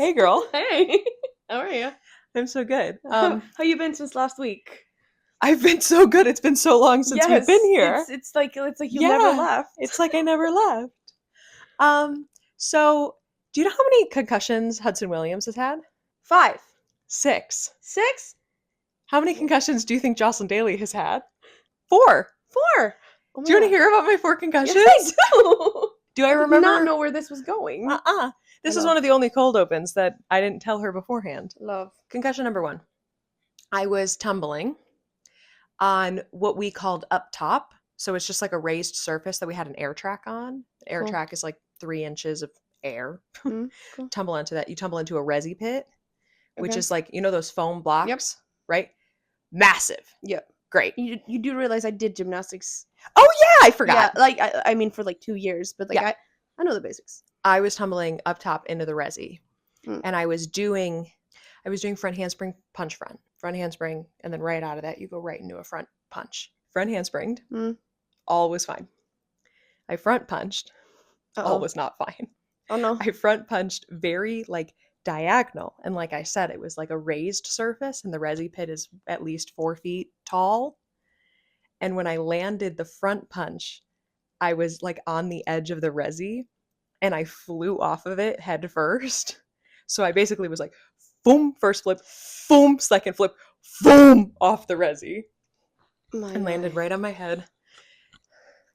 Hey, girl. Hey, how are you? I'm so good. How you been since last week? I've been so good. It's been so long since we've Yes, been here. it's like you never Yeah, left. it's like I never left. Um, so do you know how many concussions Hudson Williams has had? 5, 6. 6, How many concussions do you think Jocelyn Daly has had? 4. 4. Oh Do my you want to god. hear about my 4 Yes, I concussions? do. Do I I did not remember? know where this was going. This I is love, one of the only cold opens that I didn't tell her beforehand. love. Concussion number 1. I was tumbling on what we called up top. So it's just like a raised surface that we had an air track on. The air Cool. track is like 3 inches of air. Cool. Tumble into that. You tumble into a resi pit, which Okay. is like, those foam blocks, right? Massive. Yep. Great. You do realize I did gymnastics. Oh, yeah, I forgot. Yeah, like I mean for like 2 years, but like Yeah. I know the basics. I was tumbling up top into the resi, Mm. and I was doing front handspring, punch front handspring, and then right out of that, you go right into a front punch. Front handspringed. Mm. All was fine. I front punched. All Uh-oh. was not fine. Oh no. I front punched very like diagonal. And like I said, it was like a raised surface, and the resi pit is at least 4 feet tall. And when I landed the front punch, I was like on the edge of the resi, and I flew off of it head first. So I basically was like, boom, first flip, boom, second flip, boom, off the resi, and landed right on my head.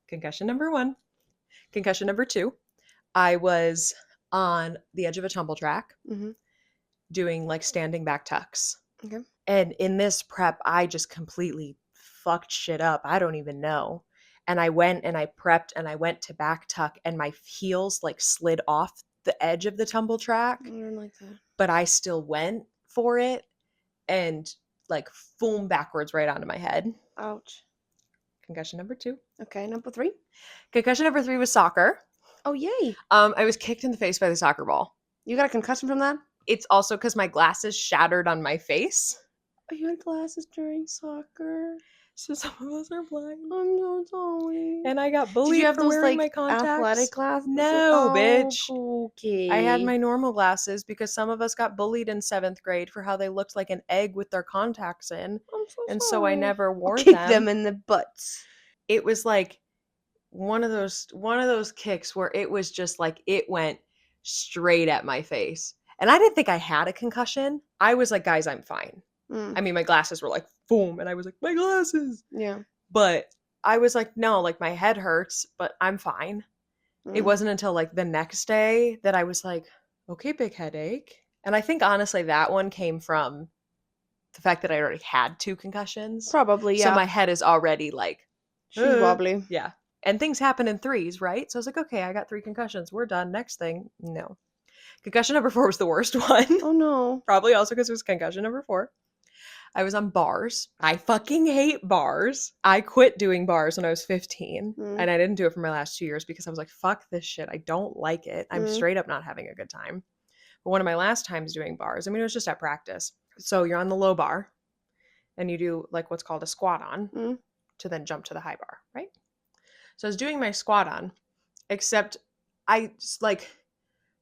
Concussion number 1. Concussion number 2. I was on the edge of a tumble track doing like standing back tucks. Okay. And in this prep, I just completely fucked shit up. I don't even know. And I went and I prepped and I went to back tuck, and my heels like slid off the edge of the tumble track. I don't like that. But I still went for it and like boom, backwards right onto my head. Ouch. Concussion number 2. Okay, number 3. Concussion number 3 was soccer. Oh yay! I was kicked in the face by the soccer ball. You got a concussion from that? It's also because my glasses shattered on my face. Oh, you had glasses during soccer. So some of us are blind. I'm so sorry. And I got Did bullied you have for those wearing like my contacts. athletic glasses? No, Oh, bitch. Okay. I had my normal glasses because some of us got bullied in 7th grade for how they looked like an egg with their contacts in. I'm so And sorry. so I never wore Kick them. them in the butts. It was like one of those kicks where it was just like it went straight at my face. And I didn't think I had a concussion. I was like, guys, I'm fine. I mean, my glasses were like, boom. And I was like, my glasses. Yeah. But I was like, no, like my head hurts, but I'm fine. It wasn't until like the next day that I was like, okay, big headache. And I think honestly that one came from the fact that I already had 2 concussions. Probably, yeah. So my head is already like, she's wobbly. Yeah. And things happen in 3s, right? So I was like, okay, I got 3 concussions. We're done. Next thing. No. Concussion number 4 was the worst one. Oh no. Probably also because it was concussion number 4. I was on bars. I fucking hate bars. I quit doing bars when I was 15. And I didn't do it for my last 2 years because I was like, fuck this shit. I don't like it. I'm straight up not having a good time. But one of my last times doing bars, I mean, it was just at practice. So you're on the low bar and you do like what's called a squat on to then jump to the high bar, right? So I was doing my squat on, except I like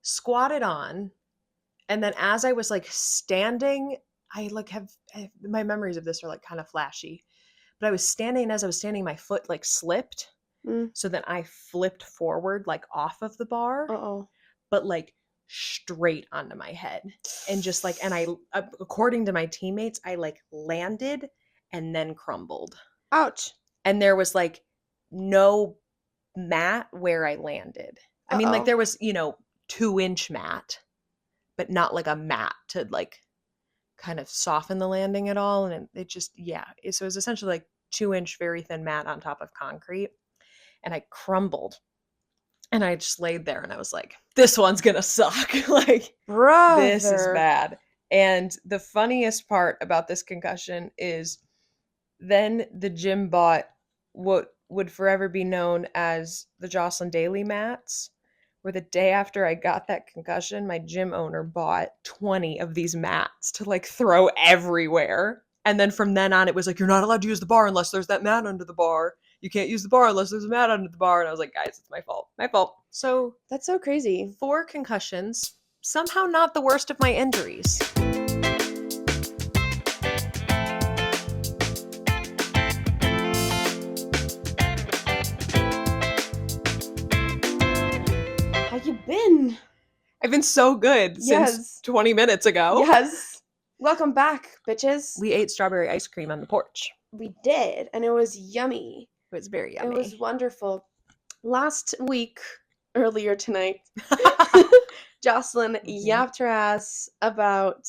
squatted on, and then as I was like standing, I like have my memories of this are like kind of flashy, but I was standing, and as I was standing, my foot like slipped, so then I flipped forward like off of the bar, but like straight onto my head, and just like, and I according to my teammates, I like landed and then crumbled. Ouch. And there was like no mat where I landed. I mean, like there was 2-inch mat, but not like a mat to like kind of soften the landing at all. And it just, so it was essentially like 2-inch very thin mat on top of concrete, and I crumbled, and I just laid there, and I was like, this one's gonna suck. Like, brother, this is bad. And the funniest part about this concussion is then the gym bought what would forever be known as the Jocelyn Daly mats, where the day after I got that concussion, my gym owner bought 20 of these mats to like throw everywhere. And then from then on, it was like, you're not allowed to use the bar unless there's that mat under the bar. You can't use the bar unless there's a mat under the bar. And I was like, guys, it's my fault. My fault. So that's so crazy. 4 concussions somehow not the worst of my injuries. How you been? I've been so good since Yes. 20 minutes ago. Yes. Welcome back, bitches. We ate strawberry ice cream on the porch. We did, and it was yummy. It was very yummy. It was wonderful. Last week, earlier tonight, Jocelyn yapped her ass about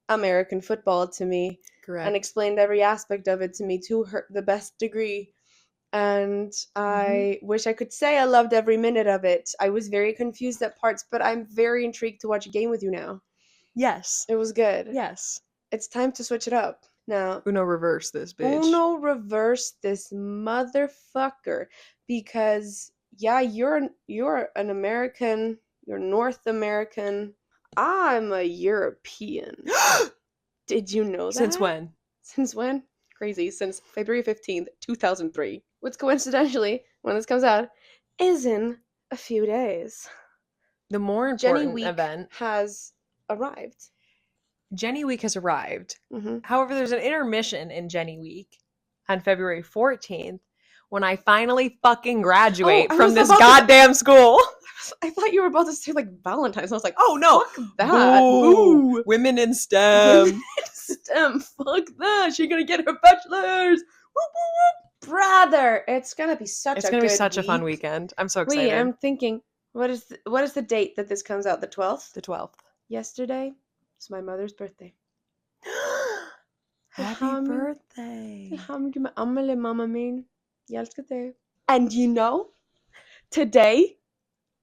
American football to me Correct. and explained every aspect of it to me to the best degree. And I wish I could say I loved every minute of it. I was very confused at parts, but I'm very intrigued to watch a game with you now. Yes. It was good. Yes. It's time to switch it up. Now, Uno reverse this bitch. Uno reverse this motherfucker. Because, yeah, you're an American. You're North American. I'm a European. Did you know that? Since when? Since when? Crazy. Since February 15th, 2003. Which coincidentally, when this comes out, is in a few days. The more Jenny important Week event. has arrived. Jenny Week has arrived. Mm-hmm. However, there's an intermission in Jenny Week on February 14th when I finally fucking graduate from this goddamn school. I thought you were about to say like Valentine's. I was like, oh no, fuck that. Boo. Women in STEM. Women in STEM. Fuck that. She's gonna get her bachelor's. Whoop, whoop, whoop. Brother, it's gonna be such It's a gonna good be such week. a fun weekend. I'm so excited. Wait, I'm thinking, what is the date that this comes out? The 12th? The 12th. Yesterday was my mother's birthday. Happy birthday. Mamma min. Jag älskar dig. And you know, today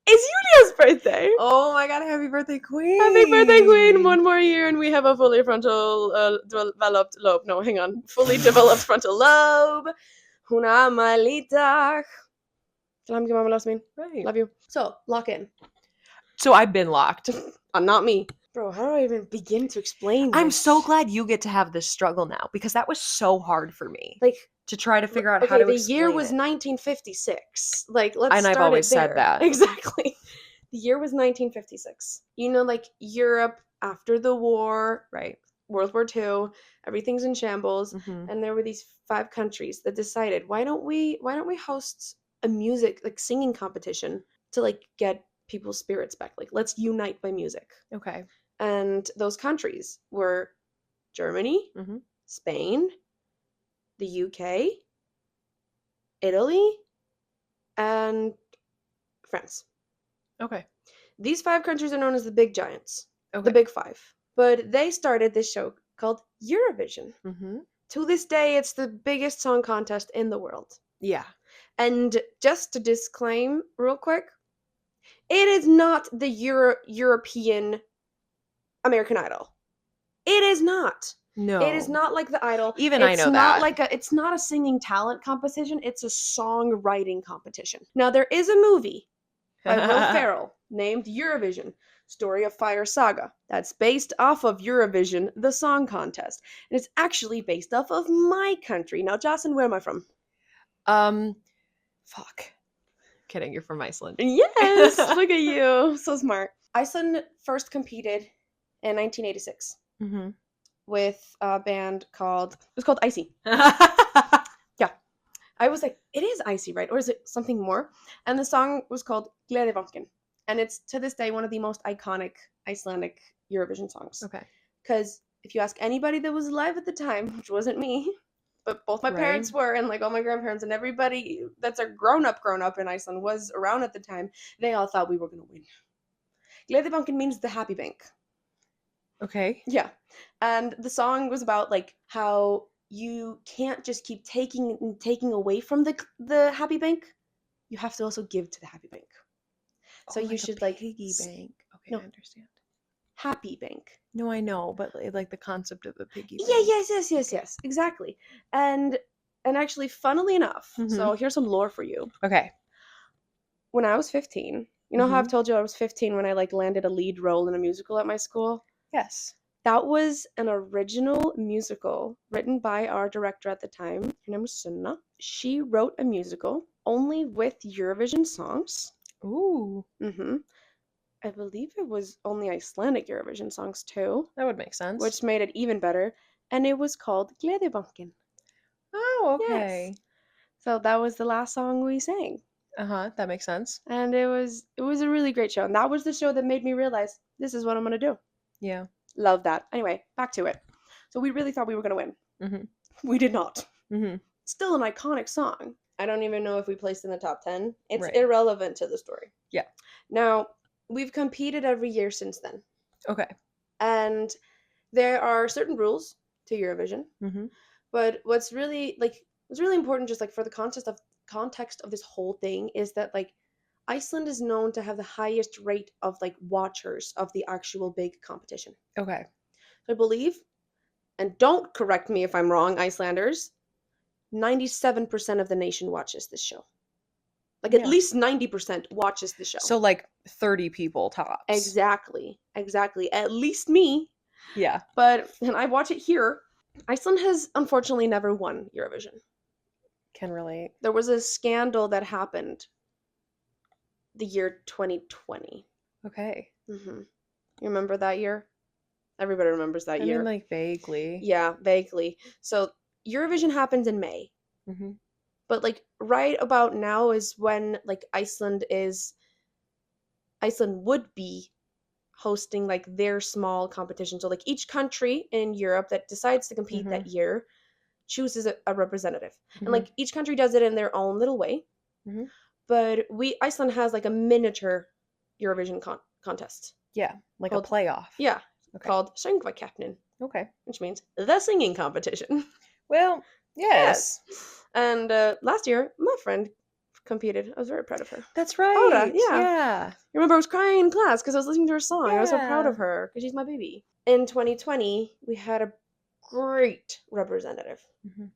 is Julia's birthday. Oh my god, happy birthday, Queen. Happy birthday, Queen. One more year and we have a fully frontal developed lobe. No, hang on. Fully developed frontal lobe. Hon ama lite. Salam mamma Lasmin. Right. Love you. So, lock in. So I've been locked. Not me. Bro, how do I even begin to explain this? I'm so glad you get to have this struggle now because that was so hard for me. Like, to try to figure out how to explain the year was it. 1956. Like, let's And start I've always it there. said that. Exactly. The year was 1956. You know, like, Europe after the war, Right. World War II, everything's in shambles, Mm-hmm. and there were these 5 countries that decided, why don't we host a music, like, singing competition to, like, get people's spirits back? Like, let's unite by music. Okay. And those countries were Germany, Mm-hmm. Spain, the UK, Italy, and France. Okay. These 5 countries are known as the Big Giants, Okay. the Big 5. But they started this show called Eurovision. Mm-hmm. To this day, it's the biggest song contest in the world. Yeah. And just to disclaim real quick, it is not the European American Idol. It is not. No. It is not like the Idol. Even I know that. It's not a singing talent competition. It's a songwriting competition. Now, there is a movie by Will Ferrell named Eurovision, Story of Fire Saga. That's based off of Eurovision, the song contest. And it's actually based off of my country. Now, Jocelyn, where am I from? Fuck. Kidding, you're from Iceland. Yes! Look at you. So smart. Iceland first competed in 1986 Mm-hmm. with a band called Icy. I was like, it is Icy, right? Or is it something more? And the song was called Gleðivanken. And it's, to this day, one of the most iconic Icelandic Eurovision songs. Okay. Because if you ask anybody that was alive at the time, which wasn't me, but both my parents were, and like all my grandparents and everybody that's a grown up in Iceland was around at the time, they all thought we were going to win. Gleðivanken means the happy bank. Okay. Yeah. And the song was about like how you can't just keep taking away from the happy bank. You have to also give to the happy bank. So you should like piggy bank. Okay, no. I understand. Happy bank. No, I know, but like the concept of the piggy bank. Yeah, yes, exactly. And actually, funnily enough, so here's some lore for you. Okay. When I was 15, you know how I've told you I was 15 when I like landed a lead role in a musical at my school? Yes. That was an original musical written by our director at the time. Her name was Sunna. She wrote a musical only with Eurovision songs. Ooh. Mm-hmm. I believe it was only Icelandic Eurovision songs too, That would make sense. which made it even better. And it was called Gleðibankin. Oh, Yes. okay. So that was the last song we sang. That makes sense. And it was a really great show. And that was the show that made me realize this is what I'm going to do. Yeah. Love that. Anyway, back to it. So we really thought we were going to win. Mm-hmm. We did not. Mm-hmm. Still an iconic song. I don't even know if we placed in the top 10. It's Right. irrelevant to the story. Yeah. Now, we've competed every year since then. Okay. And there are certain rules to Eurovision. Mm-hmm. But what's really important, just like for the context of this whole thing, is that like Iceland is known to have the highest rate of like watchers of the actual big competition. Okay. So I believe, and don't correct me if I'm wrong, Icelanders, 97% of the nation watches this show. Like at least 90% watches the show. So like 30 people tops. Exactly. At least me. Yeah. And I watch it here. Iceland has unfortunately never won Eurovision. Can relate. There was a scandal that happened the year 2020. Okay. Mm-hmm. You remember that year? Everybody remembers that year. I mean, like vaguely. Yeah, vaguely. So Eurovision happens in May. Mm-hmm. But like right about now is when like Iceland would be hosting like their small competition. So like each country in Europe that decides to compete that year chooses a representative. And like each country does it in their own little way. Mm-hmm. But Iceland has like a miniature Eurovision contest. Yeah, like a playoff. Yeah, called Söngvakeppnin. Okay. Which means the singing competition. Well, yes. And last year, my friend competed. I was very proud of her. That's right. Ora, yeah. You remember I was crying in class because I was listening to her song. I was so proud of her because she's my baby. In 2020, we had a great representative. Mm-hmm.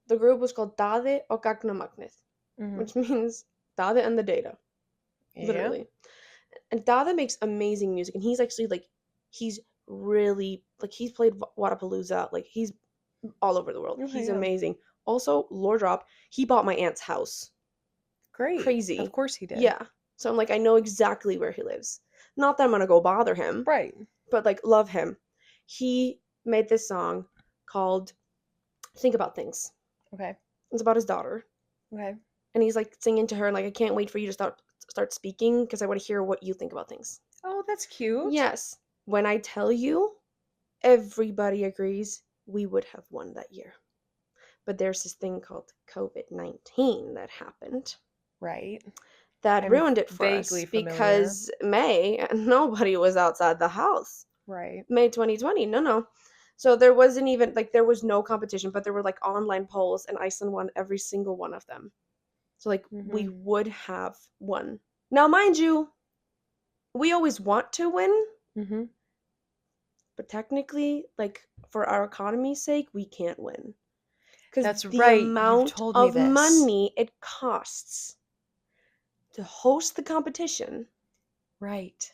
The group was called Daði og Gagnamagnið, which means Daði and the data. Yeah. Literally. And Daði makes amazing music. And he's actually like, he's really, like he's played Wadapalooza. Like he's all over the world. He's amazing. Also, lore drop, he bought my aunt's house. Great. Crazy. Of course he did. Yeah. So I'm like, I know exactly where he lives. Not that I'm going to go bother him. Right. But like, love him. He made this song called Think About Things. Okay. It's about his daughter. Okay. And he's like singing to her, and like, I can't wait for you to start speaking because I want to hear what you think about things. Oh, that's cute. Yes. When I tell you, everybody agrees we would have won that year. But there's this thing called COVID-19 that happened. Right. That ruined it for us because May, nobody was outside the house. Right. May 2020. No. So there wasn't even, like, there was no competition, but there were, like, online polls, and Iceland won every single one of them. So, like, we would have won. Now, mind you, we always want to win. Mm-hmm. But technically, like, for our economy's sake, we can't win. Because the amount of money it costs to host the competition. Right.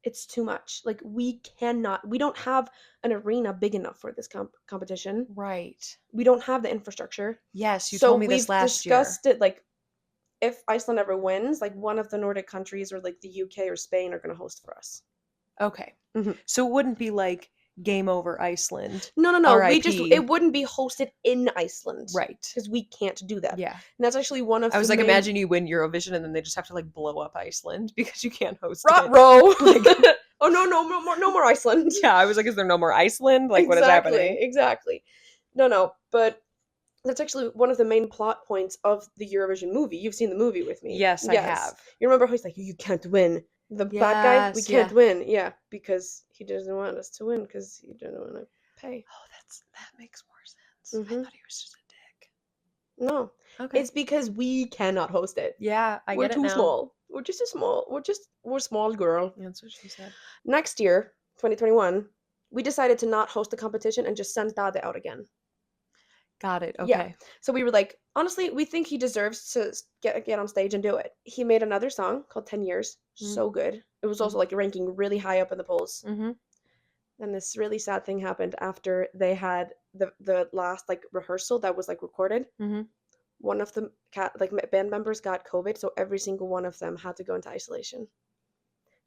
It's too much. Like, we don't have an arena big enough for this competition. Right. We don't have the infrastructure. Yes, you told me this last year. So we've discussed it, like, if Iceland ever wins, like, one of the Nordic countries or, like, the UK or Spain are going to host for us. Okay. Mm-hmm. So it wouldn't be, like, game over Iceland. No. It wouldn't be hosted in Iceland. Right. Because we can't do that. Yeah. And that's actually one of I was like, imagine you win Eurovision and then they just have to like blow up Iceland because you can't host it. Ruh-roh! Like, oh no more Iceland. Yeah, I was like, is there no more Iceland? Like, what is happening? Exactly. No. But that's actually one of the main plot points of the Eurovision movie. You've seen the movie with me. Yes, I have. You remember how he's like, you can't win. The bad guy, we can't win. Yeah, because he doesn't want us to win because he doesn't want to pay. Oh, that makes more sense. I thought he was just a dick. No. Okay. It's because we cannot host it. Yeah, We're too small. We're just we're small girl. That's what she said. Next year, 2021, we decided to not host the competition and just send Daði out again. Got it. Okay. Yeah. So we were like, honestly, we think he deserves to get on stage and do it. He made another song called 10 Years. Mm-hmm. So good. It was also like ranking really high up in the polls. Mm-hmm. And this really sad thing happened after they had the last like rehearsal that was like recorded. Mm-hmm. One of the band members got COVID, so every single one of them had to go into isolation.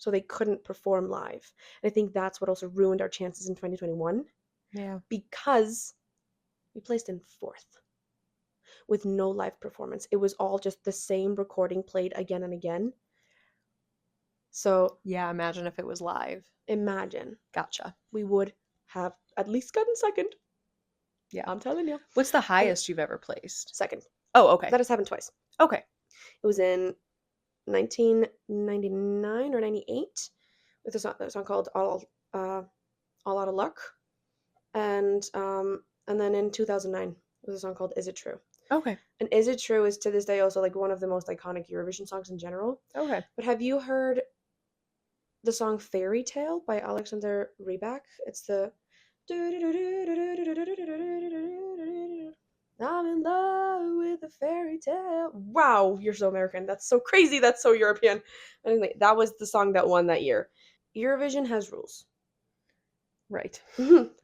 so they couldn't perform live. And I think that's what also ruined our chances in 2021 Yeah. because we placed in 4th with no live performance. It was all just the same recording played again and again. So Yeah, imagine if it was live. imagine Gotcha. we would have at least gotten second. Yeah. I'm telling you. What's the highest you've ever placed? Second. Oh, okay. That has happened twice. Okay. It was in 1999 or 98 with a song called All Out of Luck. And then in 2009 with a song called Is It True? Okay. And Is It True is to this day also like one of the most iconic Eurovision songs in general. Okay. But have you heard the song Fairy Tale by Alexander Rybak? It's the I'm in love with a fairy tale. Wow, you're so American. That's so crazy. That's so European. Anyway, that was the song that won that year. Eurovision has rules. Right.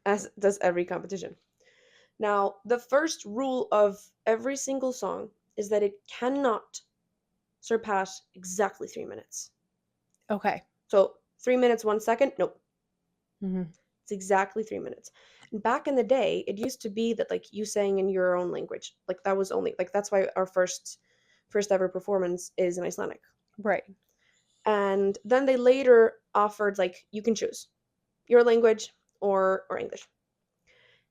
As does every competition. Now, the first rule of every single song is that it cannot surpass exactly 3 minutes. Okay. So 3 minutes, 1 second? Nope. Mm-hmm. It's exactly 3 minutes. And back in the day, it used to be that like you sang in your own language. Like that was only like that's why our first ever performance is in Icelandic. Right. And then they later offered like you can choose your language or English.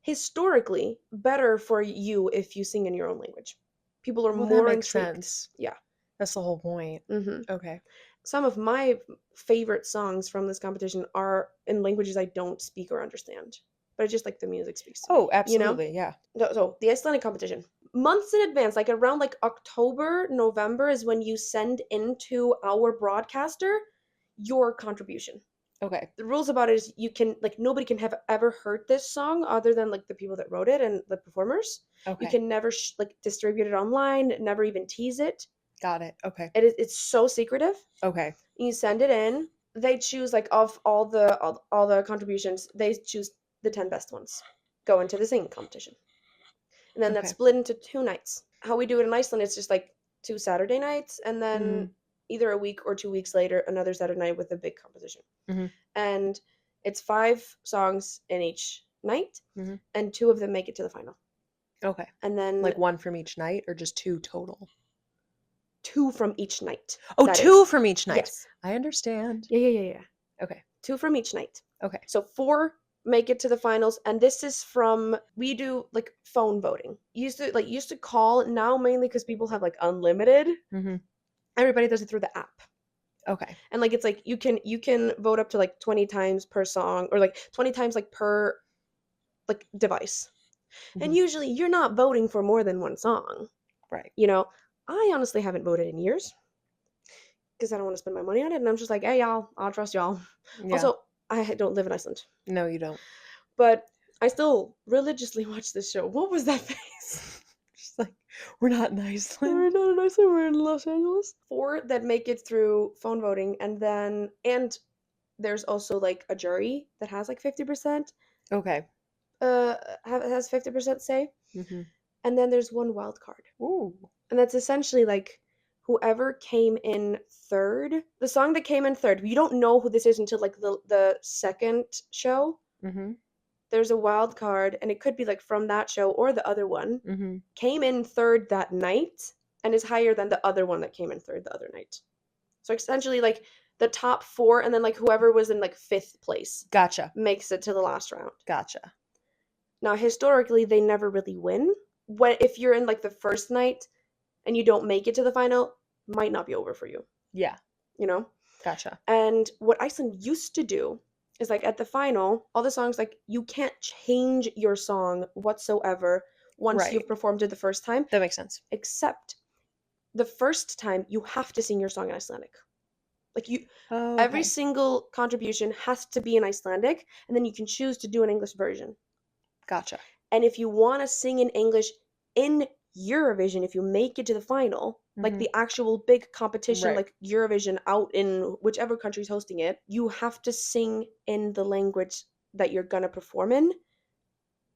Historically, better for you if you sing in your own language. People are Well, more that makes intrigued. sense. Yeah. That's the whole point. Mm-hmm. Okay. Some of my favorite songs from this competition are in languages I don't speak or understand, but I just like the music speaks to me. Oh, absolutely. You know? Yeah. So the Icelandic competition, months in advance, like around like October, November is when you send into our broadcaster your contribution. Okay. The rules about it is you can like nobody can have ever heard this song other than like the people that wrote it and the performers. Okay. You can never like distribute it online, never even tease it. Got it. Okay. It's so secretive. Okay. You send it in. They choose like of all the contributions, they choose the 10 best ones go into the singing competition. And then that's split into 2 nights. How we do it in Iceland, it's just like 2 Saturday nights and then either a week or 2 weeks later another Saturday night with a big competition. Mm-hmm. And it's 5 songs in each night, and 2 of them make it to the final. Okay. And then like 1 from each night or just 2 total? 2 from each night. Oh, 2 from each night. Yes. I understand. Yeah. Okay. 2 from each night. Okay. So 4 make it to the finals, and this is from we do like phone voting. Used to call, now mainly because people have like unlimited. Mm-hmm. Everybody does it through the app. Okay. And like it's like you can vote up to like 20 times per song or like 20 times like per like device. And usually you're not voting for more than one song. Right. You know, I honestly haven't voted in years because I don't want to spend my money on it, and I'm just like, hey y'all, I'll trust y'all. Yeah. Also, I don't live in Iceland. No, you don't. But I still religiously watch this show. What was that face? Just like, we're not in Iceland. We're not in Iceland, we're in Los Angeles. 4 that make it through phone voting, and there's also like a jury that has like 50%. Okay. Has 50% say. Mm-hmm. And then there's 1 wild card. Ooh. And that's essentially like whoever came in third. The song that came in third, you don't know who this is until like the second show. Mm-hmm. There's a wild card, and it could be like from that show or the other one. Mm-hmm. Came in third that night and is higher than the other one that came in third the other night. So essentially like the top 4 and then like whoever was in like 5th place. Gotcha. Makes it to the last round. Gotcha. Now historically they never really win. If you're in like the first night and you don't make it to the final, might not be over for you. Yeah. You know? Gotcha. And what Iceland used to do is like at the final, all the songs, like you can't change your song whatsoever once you've performed it the first time. That makes sense. Except the first time you have to sing your song in Icelandic. Like okay. Every single contribution has to be in Icelandic, and then you can choose to do an English version. Gotcha. And if you want to sing in English in Eurovision, if you make it to the final, like the actual big competition, like Eurovision out in whichever country's hosting it, you have to sing in the language that you're gonna perform in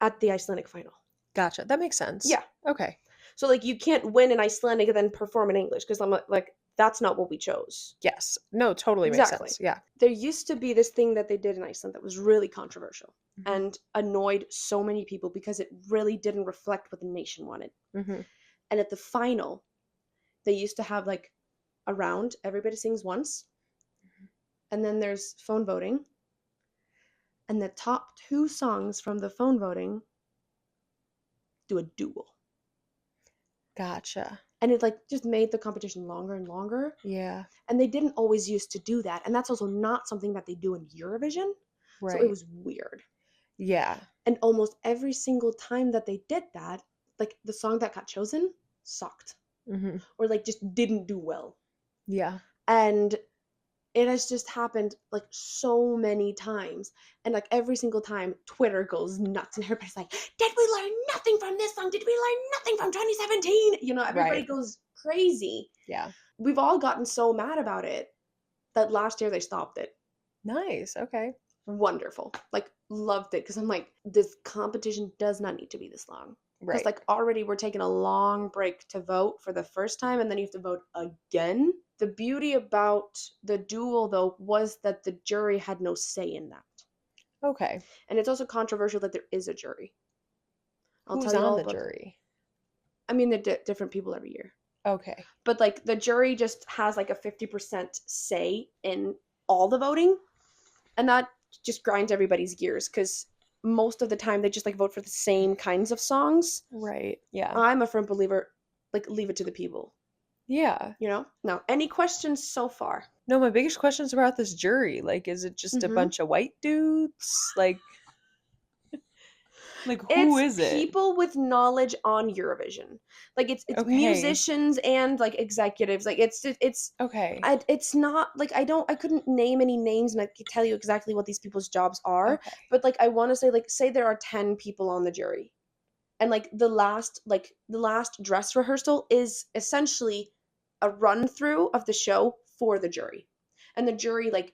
at the Icelandic final. Gotcha. That makes sense. Yeah. Okay. So like you can't win in Icelandic and then perform in English because I'm like that's not what we chose. Yes. No, totally makes Exactly. sense. Yeah. There used to be this thing that they did in Iceland that was really controversial Mhm. and annoyed so many people because it really didn't reflect what the nation wanted. Mhm. And at the final, they used to have like a round, everybody sings once, and then there's phone voting. And the top 2 songs from the phone voting do a duel. Gotcha. And it like just made the competition longer and longer. Yeah. And they didn't always used to do that. And that's also not something that they do in Eurovision. So it Right. was weird. Yeah. And almost every single time that they did that, like the song that got chosen sucked. Mhm. Or like just didn't do well. Yeah. And it has just happened like so many times. And like every single time, Twitter goes nuts and everybody's like, did we learn nothing from this song? Did we learn nothing from 2017? You know, everybody Right. goes crazy. Yeah. We've all gotten so mad about it that last year they stopped it. Nice. Okay. Wonderful. Like, loved it because I'm like, this competition does not need to be this long. Because Right. like already we're taking a long break to vote for the first time and then you have to vote again. The beauty about the duel though was that the jury had no say in that. Okay. And it's also controversial that there is a jury. I'll Who's tell you on all the about jury? I mean they're different people every year. Okay. But like the jury just has like a 50% say in all the voting. And that just grinds everybody's gears because most of the time they just like vote for the same kinds of songs. Right. Yeah. I'm a firm believer, like leave it to the people. Yeah. You know? Now, any questions so far? No, my biggest question is about this jury. Like, is it just a Mhm. bunch of white dudes? Like who It's is it? people with knowledge on Eurovision. Like it's Okay. musicians and like executives. Like it's Okay. it's not like I couldn't name any names and I could tell you exactly what these people's jobs are. Okay. But like I want to say like say there are 10 people on the jury. And like the last dress rehearsal is essentially a run through of the show for the jury. And the jury like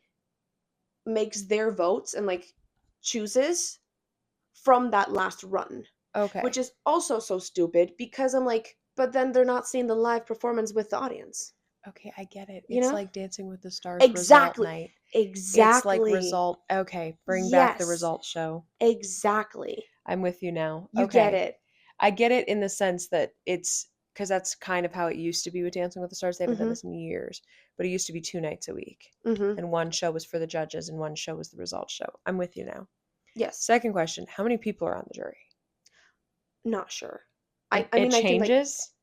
makes their votes and like chooses from that last run, Okay. which is also so stupid because I'm like, but then they're not seeing the live performance with the audience. Okay, I get it. You It's know? like Dancing with the Stars result Exactly. night. It's like Exactly. result. Okay, bring back the Yes. result show. Exactly. I'm with you now. You Okay. get it. I get it in the sense that it's because that's kind of how it used to be with Dancing with the Stars. They haven't done Mhm. this in years, but it used to be 2 nights a week. Mhm. And one show was for the judges and one show was the result show. I'm with you now. Yes. Second question, how many people are on the jury? Not sure. And I it mean I think like changes?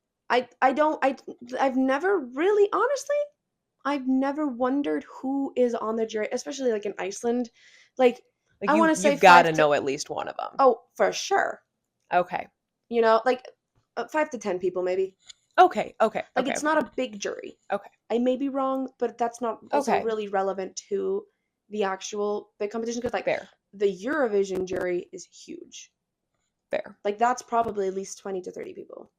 I've never really honestly I've never wondered who is on the jury, especially like in Iceland. Like Like I want to say you've got 5 to to know at least one of them. oh, for sure. Okay. You know, like 5 to 10 people maybe. Okay. Okay. Like Okay. it's not a big jury. Okay. I may be wrong, but that's not also Okay. really relevant to the actual big competition because like Fair. the Eurovision jury is huge. Fair. Like that's probably at least 20 to 30 people.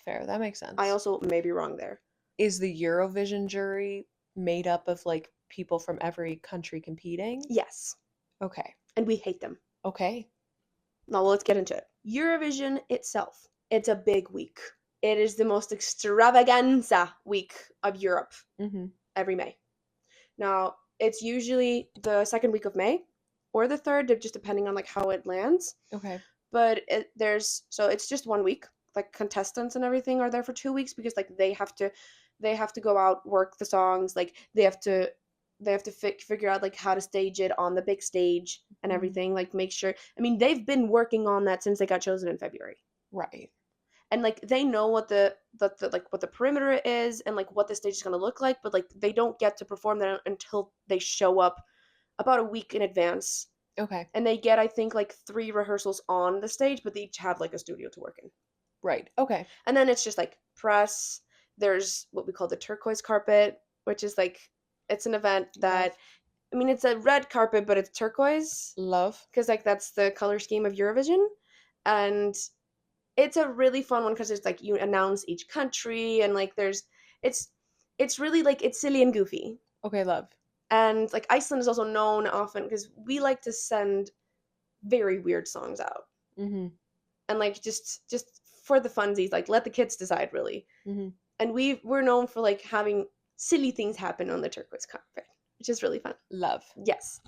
Fair. That makes sense. I also may be wrong there. Is the Eurovision jury made up of like people from every country competing? Yes. Okay. And we hate them. Okay. Now let's get into it. Eurovision itself, it's a big week. It is the most extravaganza week of Europe Mm-hmm. every May. Now, it's usually the second week of May or the third, just depending on like how it lands. Okay. But it's just 1 week. Like contestants and everything are there for 2 weeks because like they have to go out, work the songs, like they have to figure out like how to stage it on the big stage and everything, like make sure. I mean, they've been working on that since they got chosen in February. Right. And like they know what the what the perimeter is and like what the stage is going to look like, but like they don't get to perform that until they show up about a week in advance. Okay. And they get I think like 3 rehearsals on the stage, but they each have like a studio to work in. Right. Okay. And then it's just like press. There's what we call the turquoise carpet, which is like it's an event that I mean it's a red carpet but it's turquoise Love. because like that's the color scheme of Eurovision. And it's a really fun one because it's like you announce each country and like it's really like it's silly and goofy. Okay, love. And like Iceland is also known often because we like to send very weird songs out. Mm-hmm. And like just for the funsies, like let the kids decide really. Mm-hmm. And we're known for like having silly things happen on the turquoise carpet, which is really fun. Love. Yes.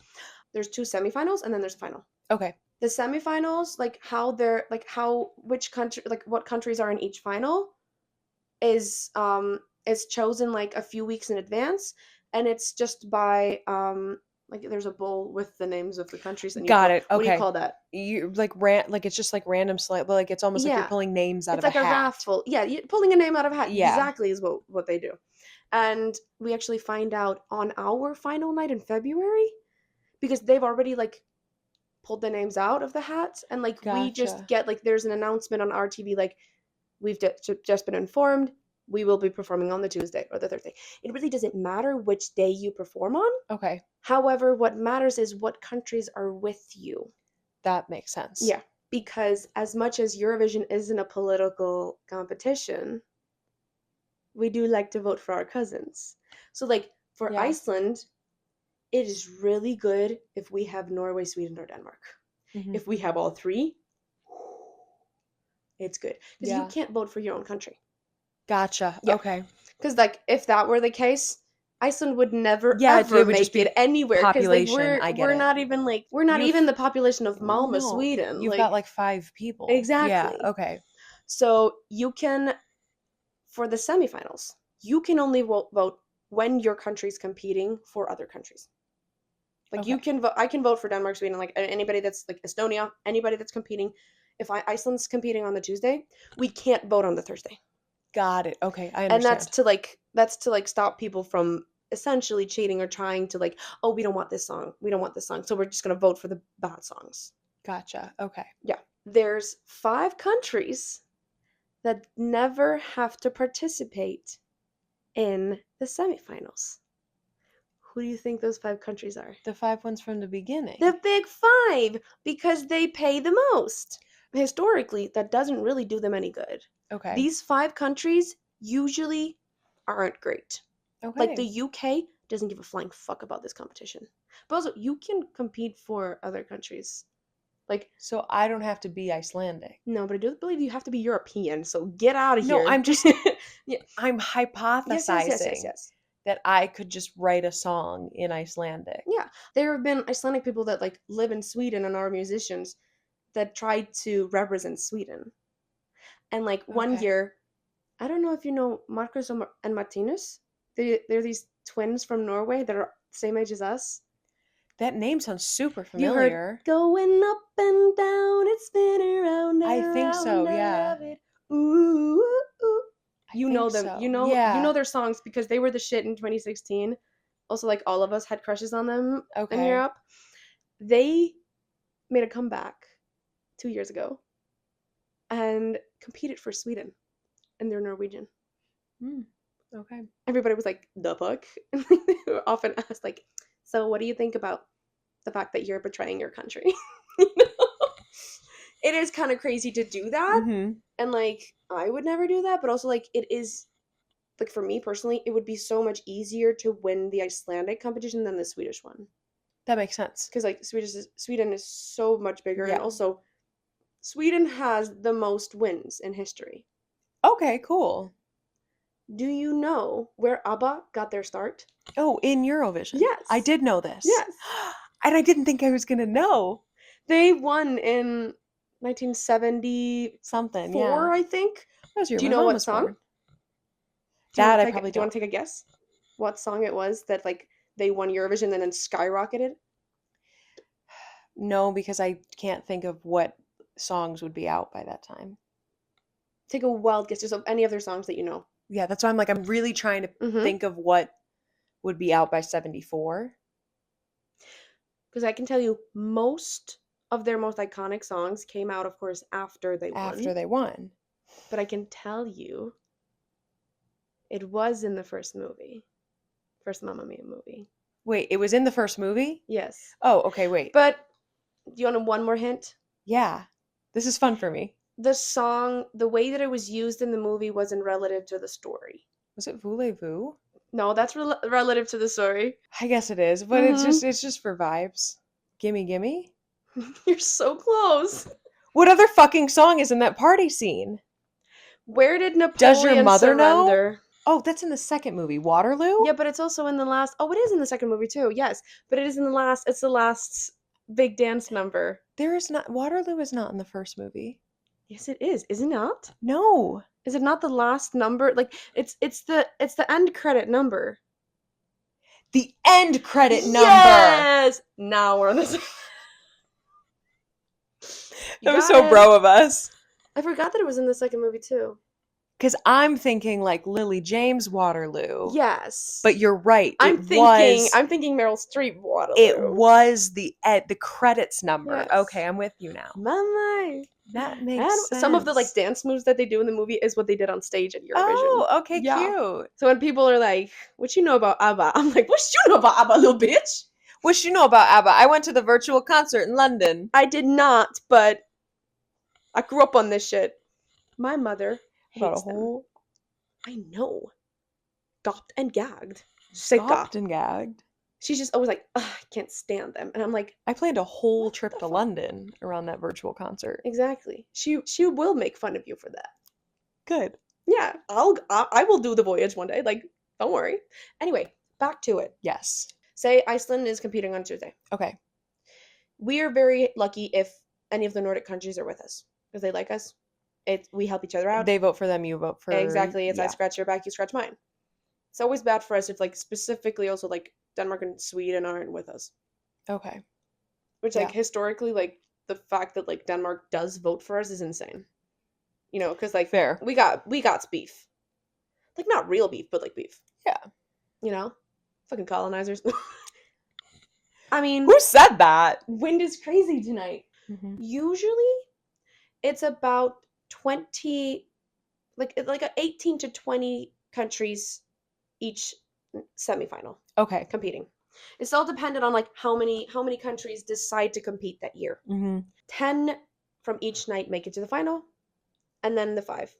There's 2 semifinals and then there's final. Okay. The semifinals, like how they're like how which country like what countries are in each final is chosen like a few weeks in advance, and it's just by like there's a bowl with the names of the countries and you Got it. what do you Okay. call that? You like like it's just like random select, but like it's almost like you're Yeah. pulling names out It's of like a a hat. raffle. Yeah, pulling a name out of a hat. Yeah. Exactly is what they do. And we actually find out on our final night in February because they've already like pulled the names out of the hats, and like we just Gotcha. get like there's an announcement on our TV like we've just been informed we will be performing on the Tuesday or the Thursday. It really doesn't matter which day you perform on. Okay. However, what matters is what countries are with you. That makes sense. Yeah, because as much as Eurovision isn't a political competition, we do like to vote for our cousins. So like for Yeah. Iceland, it is really good if we have Norway, Sweden, or Denmark. Mhm. If we have all 3, it's good. Because you Yeah. can't vote for your own country. Gotcha. Yeah. Okay. Because like if that were the case, Iceland would never Yeah, ever it would just make be it anywhere. Because like population, I get we're it. not even like we're not You've- even the population of Malmö, No, Sweden. You've got like 5 people. Exactly. Yeah. Okay. So you can, for the semifinals, you can only vote when your country's competing for other countries. Like you Okay. can vote. I can vote for Denmark, Sweden, like anybody that's like Estonia, anybody that's competing. If Iceland's competing on the Tuesday, we can't vote on the Thursday. Got it. Okay, I understand. And that's to like stop people from essentially cheating or trying to like, oh, we don't want this song, so we're just gonna vote for the bad songs. Gotcha. Okay. Yeah, there's 5 countries that never have to participate in the semifinals. Who do you think those 5 countries are? The 5 ones from the beginning. The big 5, because they pay the most. Historically, that doesn't really do them any good. Okay. These 5 countries usually aren't great. Okay. Like the UK doesn't give a flying fuck about this competition. But also, you can compete for other countries. Like, so I don't have to be Icelandic. no, but I do believe you have to be European. So get out of No, here. I'm just Yeah. I'm hypothesizing Yes. that I could just write a song in Icelandic. Yeah, there have been Icelandic people that like live in Sweden and are musicians that tried to represent Sweden. And like one Okay. year, I don't know if you know Marcus and Martinus. They're these twins from Norway that are the same age as us. That name sounds super You familiar. heard going up and down, it's spin around and I think so, around, I yeah. love it. Ooh, ooh, ooh. You know them. So. You know Yeah. their songs because they were the shit in 2016. Also, like all of us had crushes on them in Okay. Europe. They made a comeback 2 years ago and competed for Sweden, and they're Norwegian. Okay. Everybody was like, the fuck? And they were often asked, like, so what do you think about the fact that you're betraying your country? You know? It is kind of crazy to do that. Mhm. And, like, I would never do that. But also, like, it is, like, for me personally, it would be so much easier to win the Icelandic competition than the Swedish one. That makes sense. Because, like, Sweden is so much bigger. Yeah. And also, Sweden has the most wins in history. Okay, cool. Do you know where ABBA got their start? Oh, in Eurovision. Yes. I did know this. Yes. And I didn't think I was going to know. They won in 1970 Something, 4, yeah. I think. That was your Do you my know mom what was song? born. Do you That wanna I take- probably Do you want don't. to take a guess? What song it was that like they won Eurovision and then skyrocketed? No, because I can't think of what songs would be out by that time. Take a wild guess. Just of any other songs that you know. Yeah, that's why I'm really trying to Mhm. think of what would be out by 74. Because I can tell you most of their most iconic songs came out, of course, after they won. After they won. But I can tell you it was in the first Mamma Mia movie. Wait, it was in the first movie? Yes. Oh, okay, wait. But do you want one more hint? Yeah. This is fun for me. The song, the way that it was used in the movie wasn't relative to the story. Was it Voulez-Vous? No, that's relative to the story. I guess it is, but Mhm. it's just for vibes. Gimme Gimme? You're so close. What other fucking song is in that party scene? Where did Napoleon Does your mother know? surrender? Oh, that's in the second movie, Waterloo? Yeah, but it's also in the last. Oh, it is in the second movie too. Yes, but it is in the last. It's the last big dance number. There is not Waterloo is not in the first movie. Yes, it is. Is it not? No. Is it not the last number? Like it's the end credit number. The end credit number. Yes. Now we're on this. That was so bro of us. I forgot that it was in the second movie too. Because I'm thinking like Lily James Waterloo. Yes. But you're right. I'm thinking Meryl Streep Waterloo. It was the credits number. Yes. Okay, I'm with you now. Mama. That makes sense. Some of the like dance moves that they do in the movie is what they did on stage at Eurovision. Oh, okay, Yeah. cute. So when people are like, "What you know about ABBA?" I'm like, "What you know about ABBA, little bitch?" What you know about ABBA? I went to the virtual concert in London. I did not, but I grew up on this shit. My mother hates them. I know. Gopped and gagged. Gopped and gagged. She's just always like, I can't stand them. And I'm like, I planned a whole trip to London around that virtual concert. Exactly. She will make fun of you for that. Good. Yeah. I will do the voyage one day. Like, don't worry. Anyway, back to it. Yes. Say Iceland is competing on Tuesday. Okay. We are very lucky if any of the Nordic countries are with us. Because they like us. We help each other out. They vote for them, you vote for... Exactly. It's I scratch your back, you scratch mine. It's always bad for us if, like, specifically also, like, Denmark and Sweden aren't with us. Okay. Which, like, historically, like, the fact that, like, Denmark does vote for us is insane. You know, because, like, fair. We got beef. Like, not real beef, but, like, beef. Yeah. You know? Fucking colonizers. I mean... Who said that? Wind is crazy tonight. Mm-hmm. Usually, it's about 20... Like 18 to 20 countries each semifinal. Okay. Competing. It's all dependent on like how many countries decide to compete that year. Mm-hmm. 10 from each night make it to the final, and then the 5.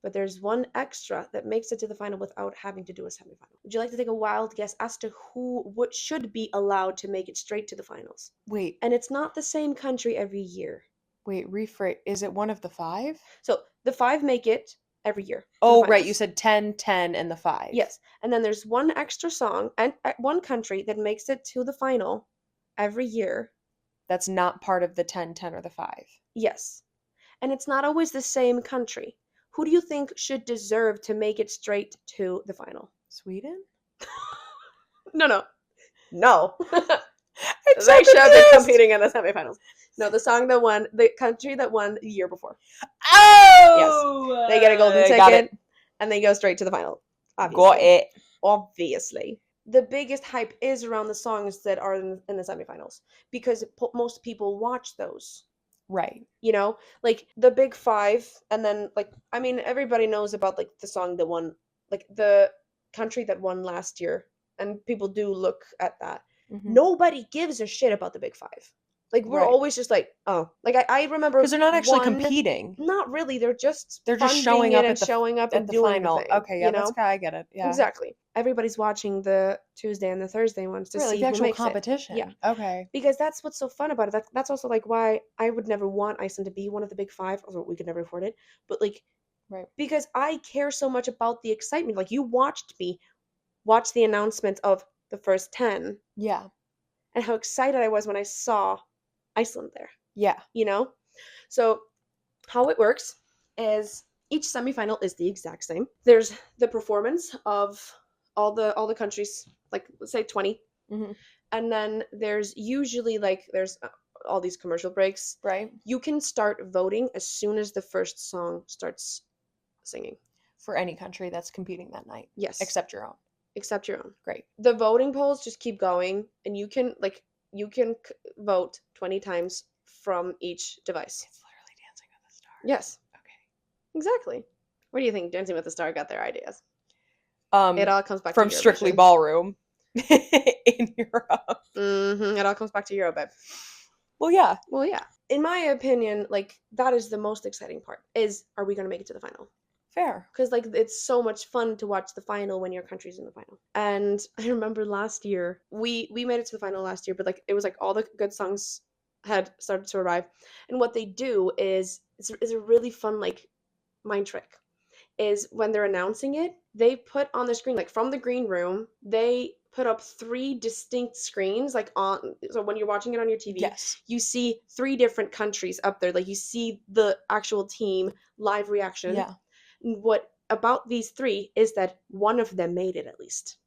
But there's one extra that makes it to the final without having to do a semifinal. Would you like to take a wild guess as to what should be allowed to make it straight to the finals? Wait. And it's not the same country every year. Wait, rephrase. Is it one of the 5? So the 5 make it every year. Oh, right. You said 10, 10, and the 5. Yes. And then there's one extra song and one country that makes it to the final every year. That's not part of the 10, 10, or the 5. Yes. And it's not always the same country. Who do you think should deserve to make it straight to the final? Sweden? No. They should have been competing in the semifinals. No, the country that won the year before. Oh! Yes. They get a golden ticket, and they go straight to the final. Obviously. Got it. Obviously. The biggest hype is around the songs that are in the semifinals, because most people watch those. Right. You know? Like, the big 5, and then, like, I mean, everybody knows about, like, the song that won, like, the country that won last year, and people do look at that. Mm-hmm. Nobody gives a shit about the big 5. Like, we're always just like, oh. Like, I remember... Because they're not actually competing. Not really. They're just showing up and doing final. The thing, okay, yeah, that's how I get it. Yeah. Exactly. Everybody's watching the Tuesday and the Thursday ones to see the actual who makes competition. Yeah. Okay. Because that's what's so fun about it. That's also, like, why I would never want Iceland to be one of the big 5. Although we could never afford it. But, like... Right. Because I care so much about the excitement. Like, you watched me watch the announcement of the first 10. Yeah. And how excited I was when I saw Iceland there. Yeah. You know? So how it works is each semifinal is the exact same. There's the performance of all the countries, like, let's say 20. Mm-hmm. And then there's usually, like, there's all these commercial breaks. Right. You can start voting as soon as the first song starts singing. For any country that's competing that night. Yes. Except your own. Except your own. Great. The voting polls just keep going, and you can vote 20 times from each device. It's literally Dancing with the Stars. Yes. Okay. Exactly. Where do you think Dancing with the Stars got their ideas? It all comes back from to Strictly Ballroom in Europe. Mm-hmm. It all comes back to Europe, babe. Well, yeah. In my opinion, like, that is the most exciting part, is, are we going to make it to the final? Fair. Because, like, it's so much fun to watch the final when your country's in the final. And I remember last year, we made it to the final last year, but, like, it was like all the good songs had started to arrive. And what they do is a really fun, like, mind trick. Is when they're announcing it, they put on the screen, like from the green room, they put up 3 distinct screens, like on, so when you're watching it on your TV, Yes. you see 3 different countries up there. Like you see the actual team live reaction. Yeah. What about these 3 is that one of them made it at least.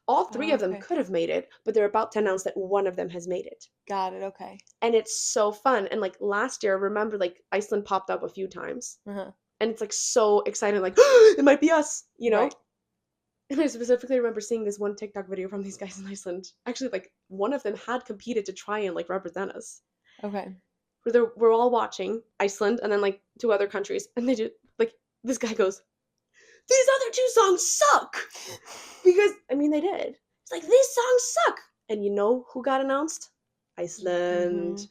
All 3 of them Okay. could have made it, but they're about to announce that one of them has made it. Got it. Okay. And it's so fun. And like last year, remember, like Iceland popped up a few times. Uh-huh. And it's like so exciting, like it might be us, you know? Right. And I specifically remember seeing this one TikTok video from these guys in Iceland. Actually, like one of them had competed to try and like represent us. Okay. We're all watching Iceland and then like 2 other countries, and they just like this guy goes, "These other 2 songs suck," because I mean they did. It's like these songs suck, and you know who got announced? Iceland. Mhm.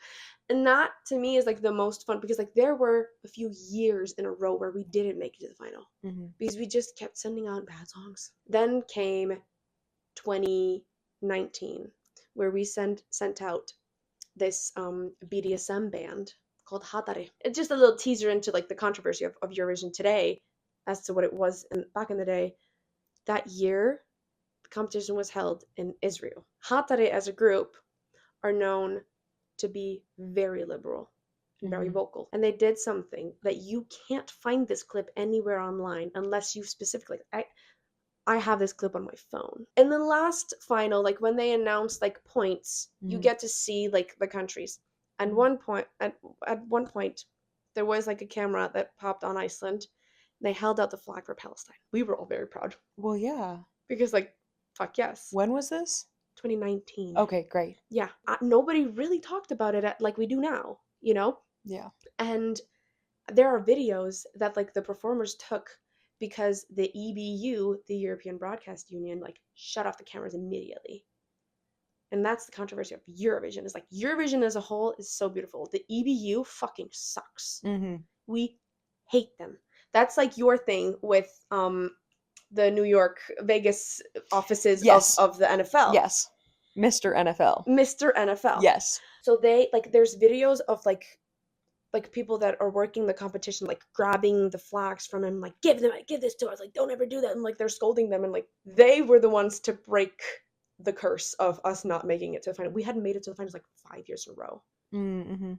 And that to me is like the most fun, because like there were a few years in a row where we didn't make it to the final Mhm. because we just kept sending out bad songs. Then came 2019, where we sent out this BDSM band called Hatare. It's just a little teaser into like the controversy of Eurovision today as to what it was back in the day. That year, the competition was held in Israel. Hatare as a group are known to be very liberal and very Mhm. vocal. And they did something that you can't find this clip anywhere online unless you specifically, I have this clip on my phone. In the last final, like when they announced like points, you Mhm. get to see like the countries. And at one point, there was like a camera that popped on Iceland. They held out the flag for Palestine. We were all very proud Well, yeah. because like, fuck yes. When was this? 2019. Okay, great. Yeah, nobody really talked about it like we do now, you know? Yeah. And there are videos that like the performers took because the EBU, the European Broadcast Union, like shut off the cameras immediately. And that's the controversy of Eurovision. Is like Eurovision as a whole is so beautiful. The EBU fucking sucks. Mhm. We hate them. That's like your thing with the New York, Vegas offices Yes. of the NFL. Yes. Mr. NFL. Mr. NFL. Yes. So they like there's videos of like people that are working the competition, like grabbing the flags from him, like give this to us, like don't ever do that, and like they're scolding them, and like they were the ones to break the curse of us not making it to the final. We hadn't made it to the finals like 5 years in a row, Mm-hmm.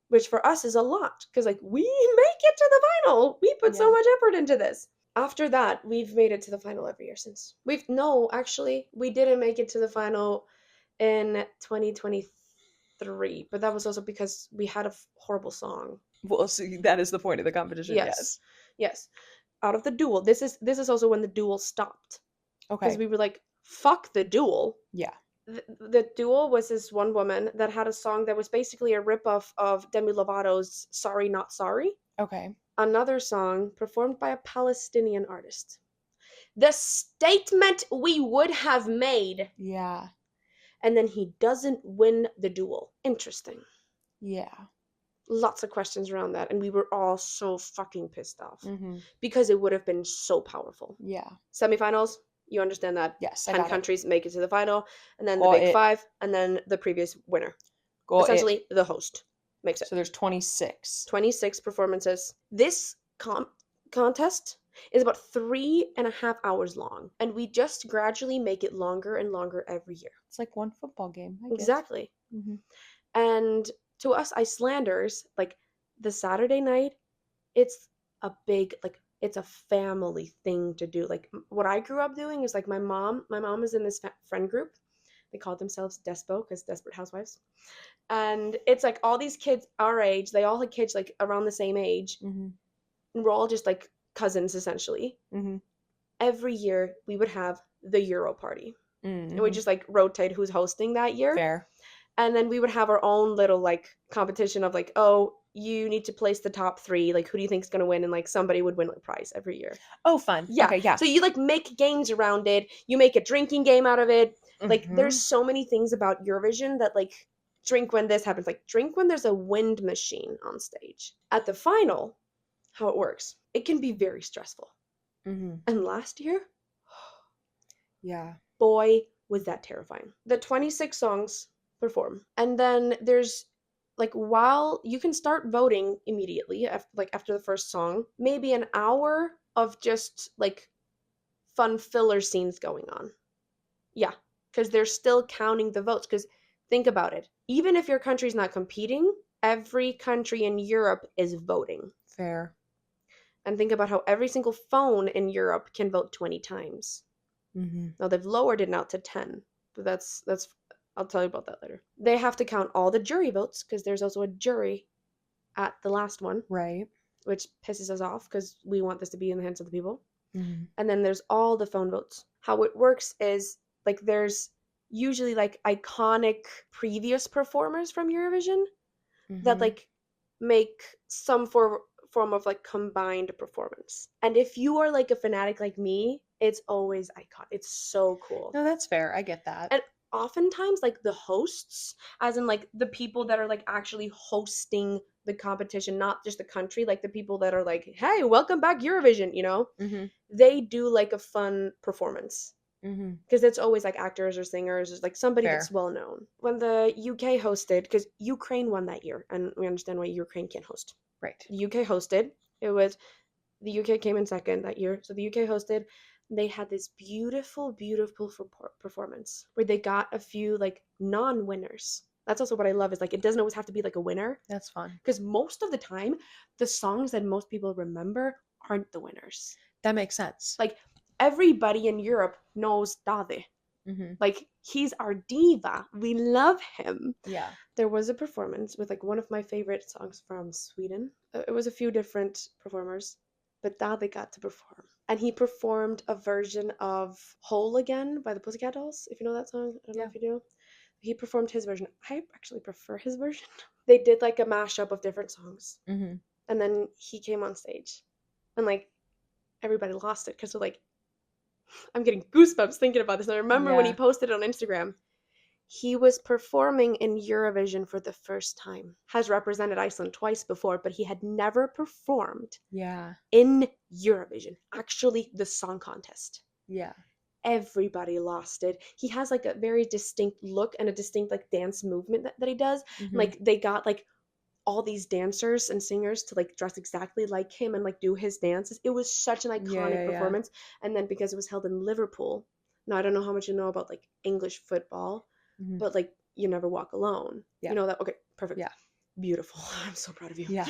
which for us is a lot because like we make it to the final. We put so Yeah. much effort into this. After that, we've made it to the final every year since. Actually, we didn't make it to the final in 2023, but that was also because we had a horrible song. Well, see, that is the point of the competition. Yes. Out of the duel, this is also when the duel stopped, because Okay. we were like, fuck the duel. Yeah. The duel was this one woman that had a song that was basically a ripoff of Demi Lovato's "Sorry Not Sorry." Okay. Another song performed by a Palestinian artist. The statement we would have made. Yeah. And then he doesn't win the duel. Interesting. Yeah. Lots of questions around that, and we were all so fucking pissed off Mm-hmm. because it would have been so powerful. Yeah. Semifinals, you understand that? Yes. 10 countries make it to the final, and then Got the big it. 5, and then the previous winner. Got Essentially, it. the host makes it. So there's 26. 26 performances. This contest is about 3.5 hours long, and we just gradually make it longer and longer every year. It's like one football game. I guess. Exactly. Mm-hmm. And to us Icelanders, like the Saturday night, it's a big, like, it's a family thing to do. Like what I grew up doing is like my mom is in this friend group. They call themselves Despo because Desperate Housewives. And it's like all these kids our age, they all had kids like around the same age. Mm-hmm. And we're all just like cousins essentially. Mm-hmm. Every year we would have the Euro party. Mm-hmm. And we just like rotate who's hosting that year. Fair. And then we would have our own little like competition of like, oh, you need to place the top 3. Like, who do you think is going to win? And like somebody would win a prize every year. Oh, fun. Yeah. Okay, yeah. So you like make games around it. You make a drinking game out of it. Like Mm-hmm. there's so many things about Eurovision that like drink when this happens. Like drink when there's a wind machine on stage. At the final, how it works, it can be very stressful. Mm-hmm. And last year, Yeah. boy, was that terrifying. The 26 songs perform, and then there's like, while you can start voting immediately after the first song, maybe an hour of just like fun filler scenes going on. Yeah, because they're still counting the votes. Because think about it. Even if your country's not competing, every country in Europe is voting. Fair. And think about how every single phone in Europe can vote 20 times. Mm-hmm. Now they've lowered it now to 10, but that's I'll tell you about that later. They have to count all the jury votes because there's also a jury at the last one, Right. which pisses us off because we want this to be in the hands of the people. Mm-hmm. And then there's all the phone votes. How it works is like there's usually like iconic previous performers from Eurovision that like make some form of like combined performance. And if you are like a fanatic like me, it's always iconic. It's so cool. No, that's fair. I get that. And oftentimes like the hosts, as in like the people that are like actually hosting the competition, not just the country, like the people that are like, hey, welcome back Eurovision, you know, they do like a fun performance. Because it's always like actors or singers or like somebody Fair. that's well known. When the UK hosted, because Ukraine won that year, and we understand why Ukraine can't host. Right. The UK hosted. It was the UK came in second that year, so the UK hosted. They had this beautiful, beautiful performance where they got a few like non-winners. That's also what I love is like it doesn't always have to be like a winner. That's fun. Because most of the time, the songs that most people remember aren't the winners. That makes sense. Like everybody in Europe knows Dade. Like he's our diva. We love him. Yeah. There was a performance with like one of my favorite songs from Sweden. It was a few different performers, but Dade got to perform. And he performed a version of Whole Again by the Pussycat Dolls, if you know that song. I don't know if you do. He performed his version. I actually prefer his version. They did like a mashup of different songs. And then he came on stage. And like everybody lost it because they're like, I'm getting goosebumps thinking about this. And I remember when he posted it on Instagram. He was performing in Eurovision for the first time. Has represented Iceland twice before, but he had never performed in Eurovision. Actually, the song contest. Yeah. Everybody lost it. He has like a very distinct look and a distinct like dance movement that he does. Like they got like all these dancers and singers to like dress exactly like him and like do his dances. It was such an iconic performance. And then because it was held in Liverpool, now I don't know how much you know about like English football, but like You Never Walk Alone. You know that? Okay, perfect. Yeah. Beautiful. I'm so proud of you. Yeah.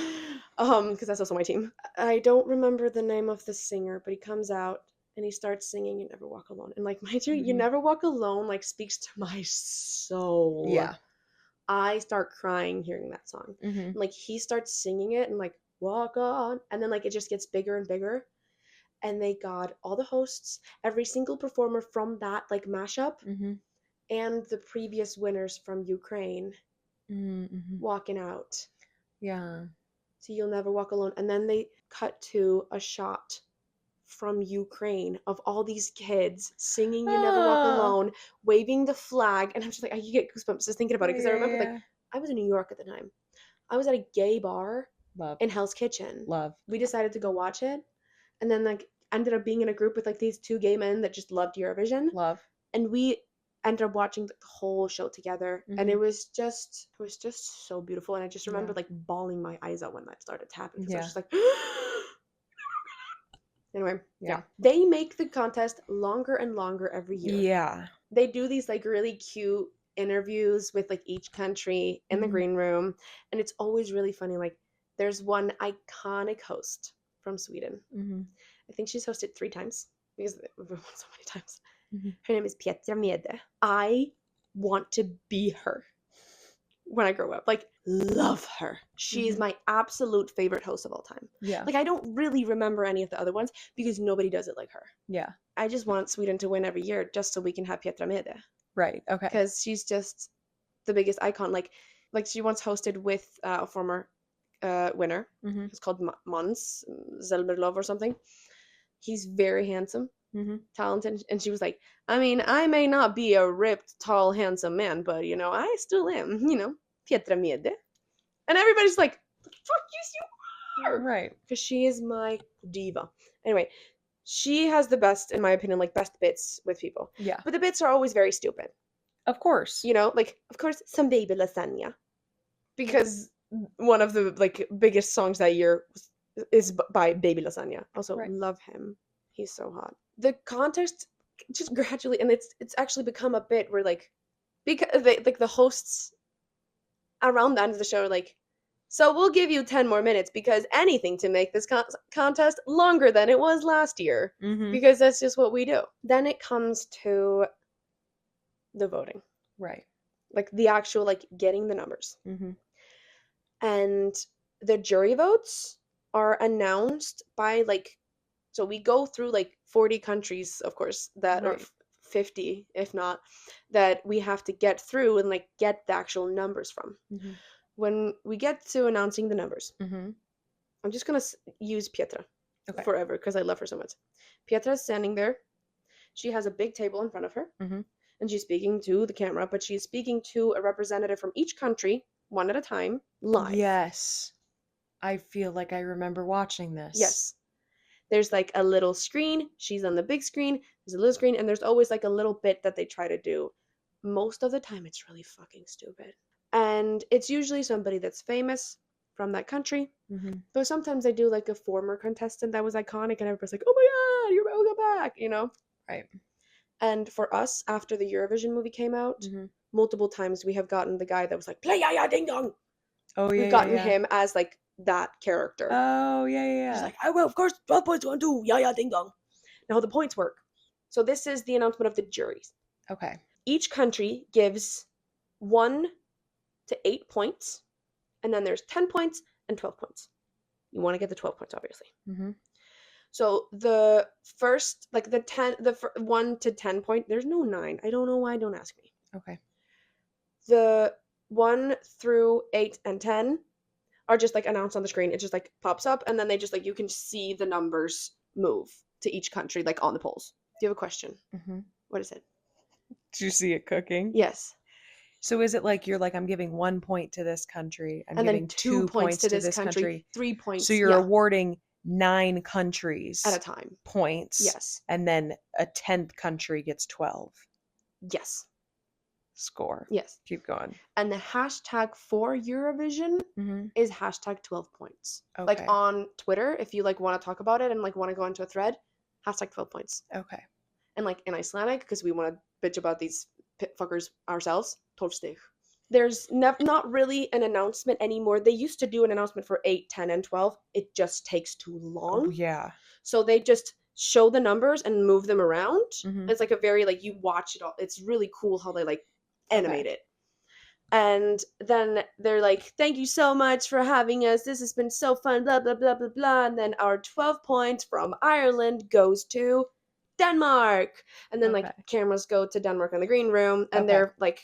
Because that's also my team. I don't remember the name of the singer, but he comes out and he starts singing You Never Walk Alone. And like my You Never Walk Alone like speaks to my soul. Yeah. I start crying hearing that song. And, like he starts singing it and like walk on, and then like it just gets bigger and bigger. And they got all the hosts, every single performer from that like mashup, and the previous winners from Ukraine walking out. Yeah. So You'll Never Walk Alone. And then they cut to a shot from Ukraine of all these kids singing You Never Walk Alone, waving the flag. And I'm just like, you get goosebumps just thinking about it. Because I remember like, I was in New York at the time. I was at a gay bar in Hell's Kitchen. We decided to go watch it. And then like ended up being in a group with like these two gay men that just loved Eurovision. And we ended up watching the whole show together. And it was just so beautiful. And I just remember like bawling my eyes out when that started to happen. Because I was just like, anyway, they make the contest longer and longer every year. Yeah. They do these like really cute interviews with like each country in the green room, and it's always really funny. Like there's one iconic host from Sweden. I think she's hosted 3 times because we've won so many times. Her name is Petra Mede. I want to be her when I grow up. Like, love her. She's my absolute favorite host of all time. Yeah. Like, I don't really remember any of the other ones because nobody does it like her. Yeah. I just want Sweden to win every year just so we can have Petra Mede. Right. Okay. Because she's just the biggest icon. Like she once hosted with a former winner. It's called Måns Zelmerlöw or something. He's very handsome. Talented, and she was like, I mean, I may not be a ripped, tall, handsome man, but you know, I still am, you know, Petra Mede. And everybody's like, the fuck, yes, you are, right? Because she is my diva. Anyway, she has the best, in my opinion, like best bits with people. Yeah, but the bits are always very stupid. Of course, you know, like of course, some baby lasagna, because one of the like biggest songs that year is by Baby Lasagna. Also, love him. He's so hot. the contest just gradually, and it's actually become a bit where like, because they, like the hosts around the end of the show are like, so we'll give you 10 more minutes because anything to make this contest longer than it was last year, because that's just what we do. Then it comes to the voting, Right. like the actual like getting the numbers, and the jury votes are announced by like, so we go through like 40 countries, of course, that or Right. 50 if not, that we have to get through and like get the actual numbers from. When we get to announcing the numbers, I'm just gonna use Pietra forever because I love her so much. Pietra's standing there. She has a big table in front of her, and she's speaking to the camera, but she's speaking to a representative from each country, one at a time, live. Yes. I feel like I remember watching this. Yes. There's like a little screen. She's on the big screen. There's a little screen, and there's always like a little bit that they try to do. Most of the time, it's really fucking stupid. And it's usually somebody that's famous from that country. But sometimes they do like a former contestant that was iconic, and everybody's like, oh my god, you're welcome back, you know? Right. And for us, after the Eurovision movie came out, multiple times we have gotten the guy that was like, play Ya Ya Ding Dong. Oh, yeah. We've gotten him as like that character. Oh, yeah. He's like, I will, of course, 12 points, 1, 2, Ya Ya Ding Dong. Now the points work. So this is the announcement of the juries. Okay. Each country gives 1 to 8 points, and then there's 10 points and 12 points. You want to get the 12 points, obviously. So the first, like the 1 to 10 point, there's no 9. I don't know why, don't ask me. Okay. The 1 through 8 and 10 are just like announced on the screen. It just like pops up, and then they just like, you can see the numbers move to each country, like on the polls. Do you have a question? What is it? Do you see it cooking? Yes. So is it like you're like, I'm giving 1 point to this country, I'm and giving then 2 points to this country, 3 points. So you're awarding 9 countries at a time points. Yes. And then a 10th country gets 12. Yes. Score. Yes. Keep going. And the hashtag for Eurovision is hashtag 12 points. Okay. Like on Twitter, if you like want to talk about it and like want to go into a thread, hashtag 12 points. Okay. And like in Icelandic, because we want to bitch about these pit fuckers ourselves, 12 stig. There's not really an announcement anymore. They used to do an announcement for 8, 10, and 12. It just takes too long. Oh, yeah. So they just show the numbers and move them around. It's like a very, like, you watch it all. It's really cool how they, like, animate it. And then they're like, thank you so much for having us. This has been so fun, blah, blah, blah, blah, blah. And then our 12 points from Ireland goes to Denmark. And then, like, cameras go to Denmark in the green room. And they're, like,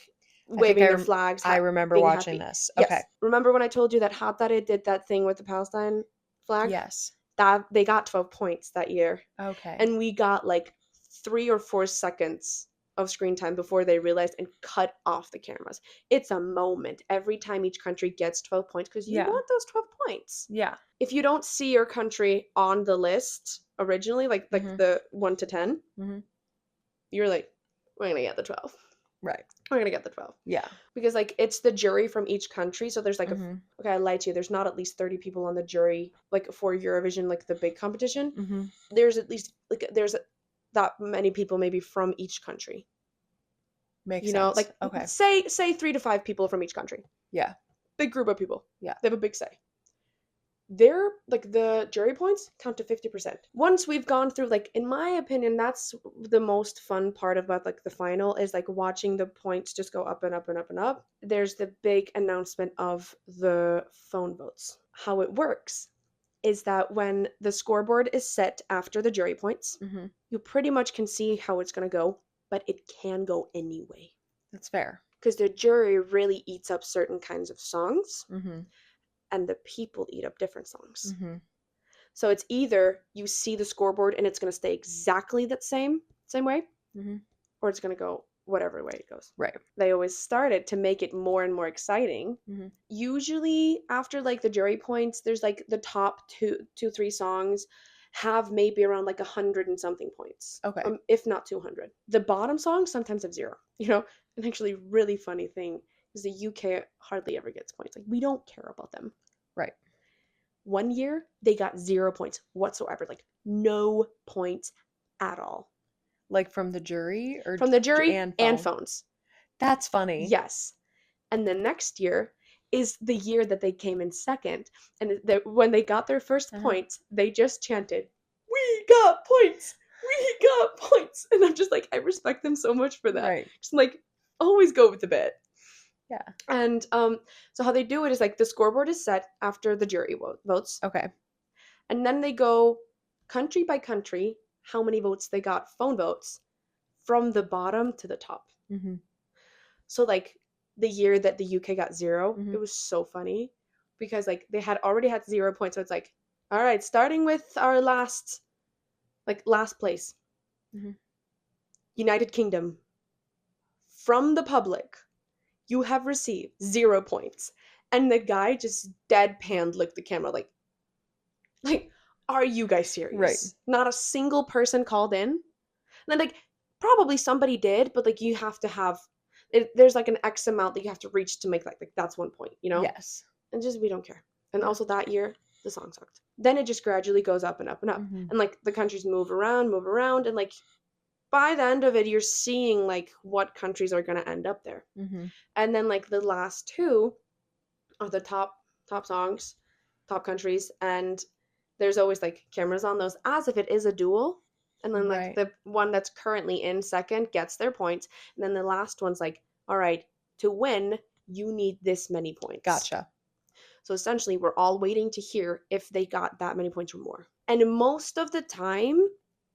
waving their flags. I remember watching this. Okay. Yes. Remember when I told you that Hattare did that thing with the Palestine flag? Yes. That they got 12 points that year. Okay. And we got like 3 or 4 seconds of screen time before they realized and cut off the cameras. It's a moment every time each country gets 12 points because you want those 12 points. Yeah. If you don't see your country on the list originally, like the 1 to 10, you're like, we're going to get the 12. Right. We're going to get the 12. Yeah. Because, like, it's the jury from each country. So there's, like, okay, I lied to you. There's not at least 30 people on the jury, like, for Eurovision, like, the big competition. There's at least, like, there's that many people maybe from each country. Makes sense. You know, like, okay. Say 3 to 5 people from each country. Yeah. Big group of people. Yeah. They have a big say. They're, like, the jury points count to 50%. Once we've gone through, like, in my opinion, that's the most fun part about, like, the final is, like, watching the points just go up and up and up and up. There's the big announcement of the phone votes. How it works is that when the scoreboard is set after the jury points, you pretty much can see how it's going to go, but it can go any way. That's fair. Because the jury really eats up certain kinds of songs. And the people eat up different songs. So it's either you see the scoreboard and it's going to stay exactly that same way, or it's going to go whatever way it goes. Right. They always started to make it more and more exciting. Usually after, like, the jury points, there's, like, the top 3 songs have maybe around, like, 100 and something points. Okay. If not 200. The bottom songs sometimes have 0. You know, an actually really funny thing is the UK hardly ever gets points. Like, we don't care about them. Right. One year, they got 0 points whatsoever. Like, no points at all. Like from the jury or From the jury and and phone? phones. That's funny. Yes. And the next year is the year that they came in second. And when they got their first points, they just chanted, "We got points! We got points!" And I'm just like, I respect them so much for that. Right. Just like, always go with the bit. Yeah. And so how they do it is like the scoreboard is set after the jury votes. Okay. And then they go country by country, how many votes they got, phone votes, from the bottom to the top. Mm-hmm. So like the year that the UK got 0, Mhm. it was so funny because like they had already had 0 points. So it's like, all right, starting with our last place. Mhm. United Kingdom. From the public, you have received 0 points. And the guy just deadpan looked at the camera like, are you guys serious? Right. Not a single person called in. And then like probably somebody did, but like you have to have there's like an X amount that you have to reach to make like that's 1 point, you know? Yes. And just we don't care. And Yeah. also that year, the song sucked. Then it just gradually goes up and up and up. Mhm. And like the countries move around, and like by the end of it, you're seeing like what countries are gonna end up there. Mm-hmm. And then like the last 2 are the top songs, top countries, and there's always like cameras on those as if it is a duel. And then like Right. the one that's currently in second gets their points. And then the last one's like, all right, to win, you need this many points. Gotcha. So essentially, we're all waiting to hear if they got that many points or more. And most of the time,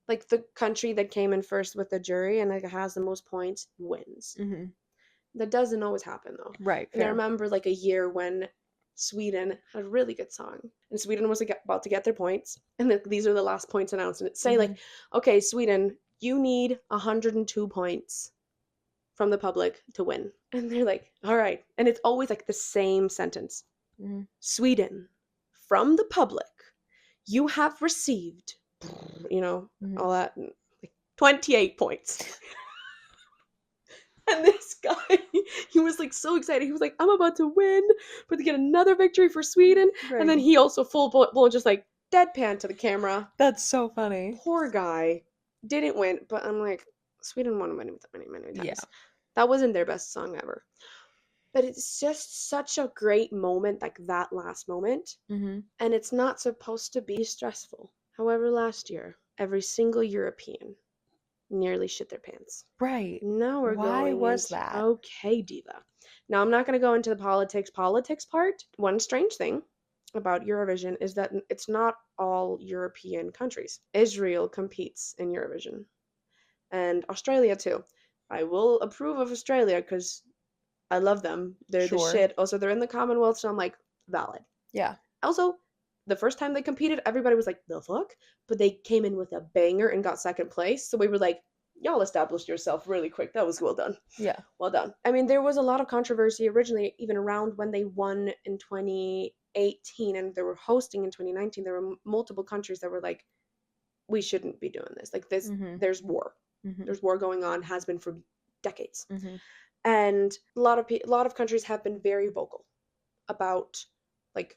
like the country that came in first with the jury and like has the most points wins. Mm-hmm. That doesn't always happen though. Right. And I Fair. remember like a year when Sweden had a really good song, and Sweden was like about to get their points, and these are the last points announced, and it say like, okay, Sweden, you need 102 points from the public to win. And they're like, all right. And it's always like the same sentence. Mm-hmm. Sweden, from the public, you have received, you know, Mhm. all that, like 28 points. And this guy, he was like so excited. He was like, I'm about to win, but to get another victory for Sweden. Right. And then he also full blown just like deadpan to the camera. That's so funny. Poor guy. Didn't win, but I'm like, Sweden won many times. Yeah. That wasn't their best song ever. But it's just such a great moment, like that last moment. Mm-hmm. And it's not supposed to be stressful. However, last year, every single European nearly shit their pants. Right. Now we're going Why was into, that? okay, Diva. Now I'm not going to go into the politics part. One strange thing about Eurovision is that it's not all European countries. Israel competes in Eurovision. And Australia too. I will approve of Australia because I love them. They're the Sure. shit. Also, they're in the Commonwealth, so I'm like, valid. Yeah. Also, the first time they competed, everybody was like, the fuck? But they came in with a banger and got second place. So we were like, y'all established yourself really quick. That was well done. Yeah. Well done. I mean, there was a lot of controversy originally, even around when they won in 2018 and they were hosting in 2019. There were multiple countries that were like, we shouldn't be doing this. Like this, Mhm. there's war. Mhm. There's war going on, has been for decades. Mhm. And a lot of countries have been very vocal about like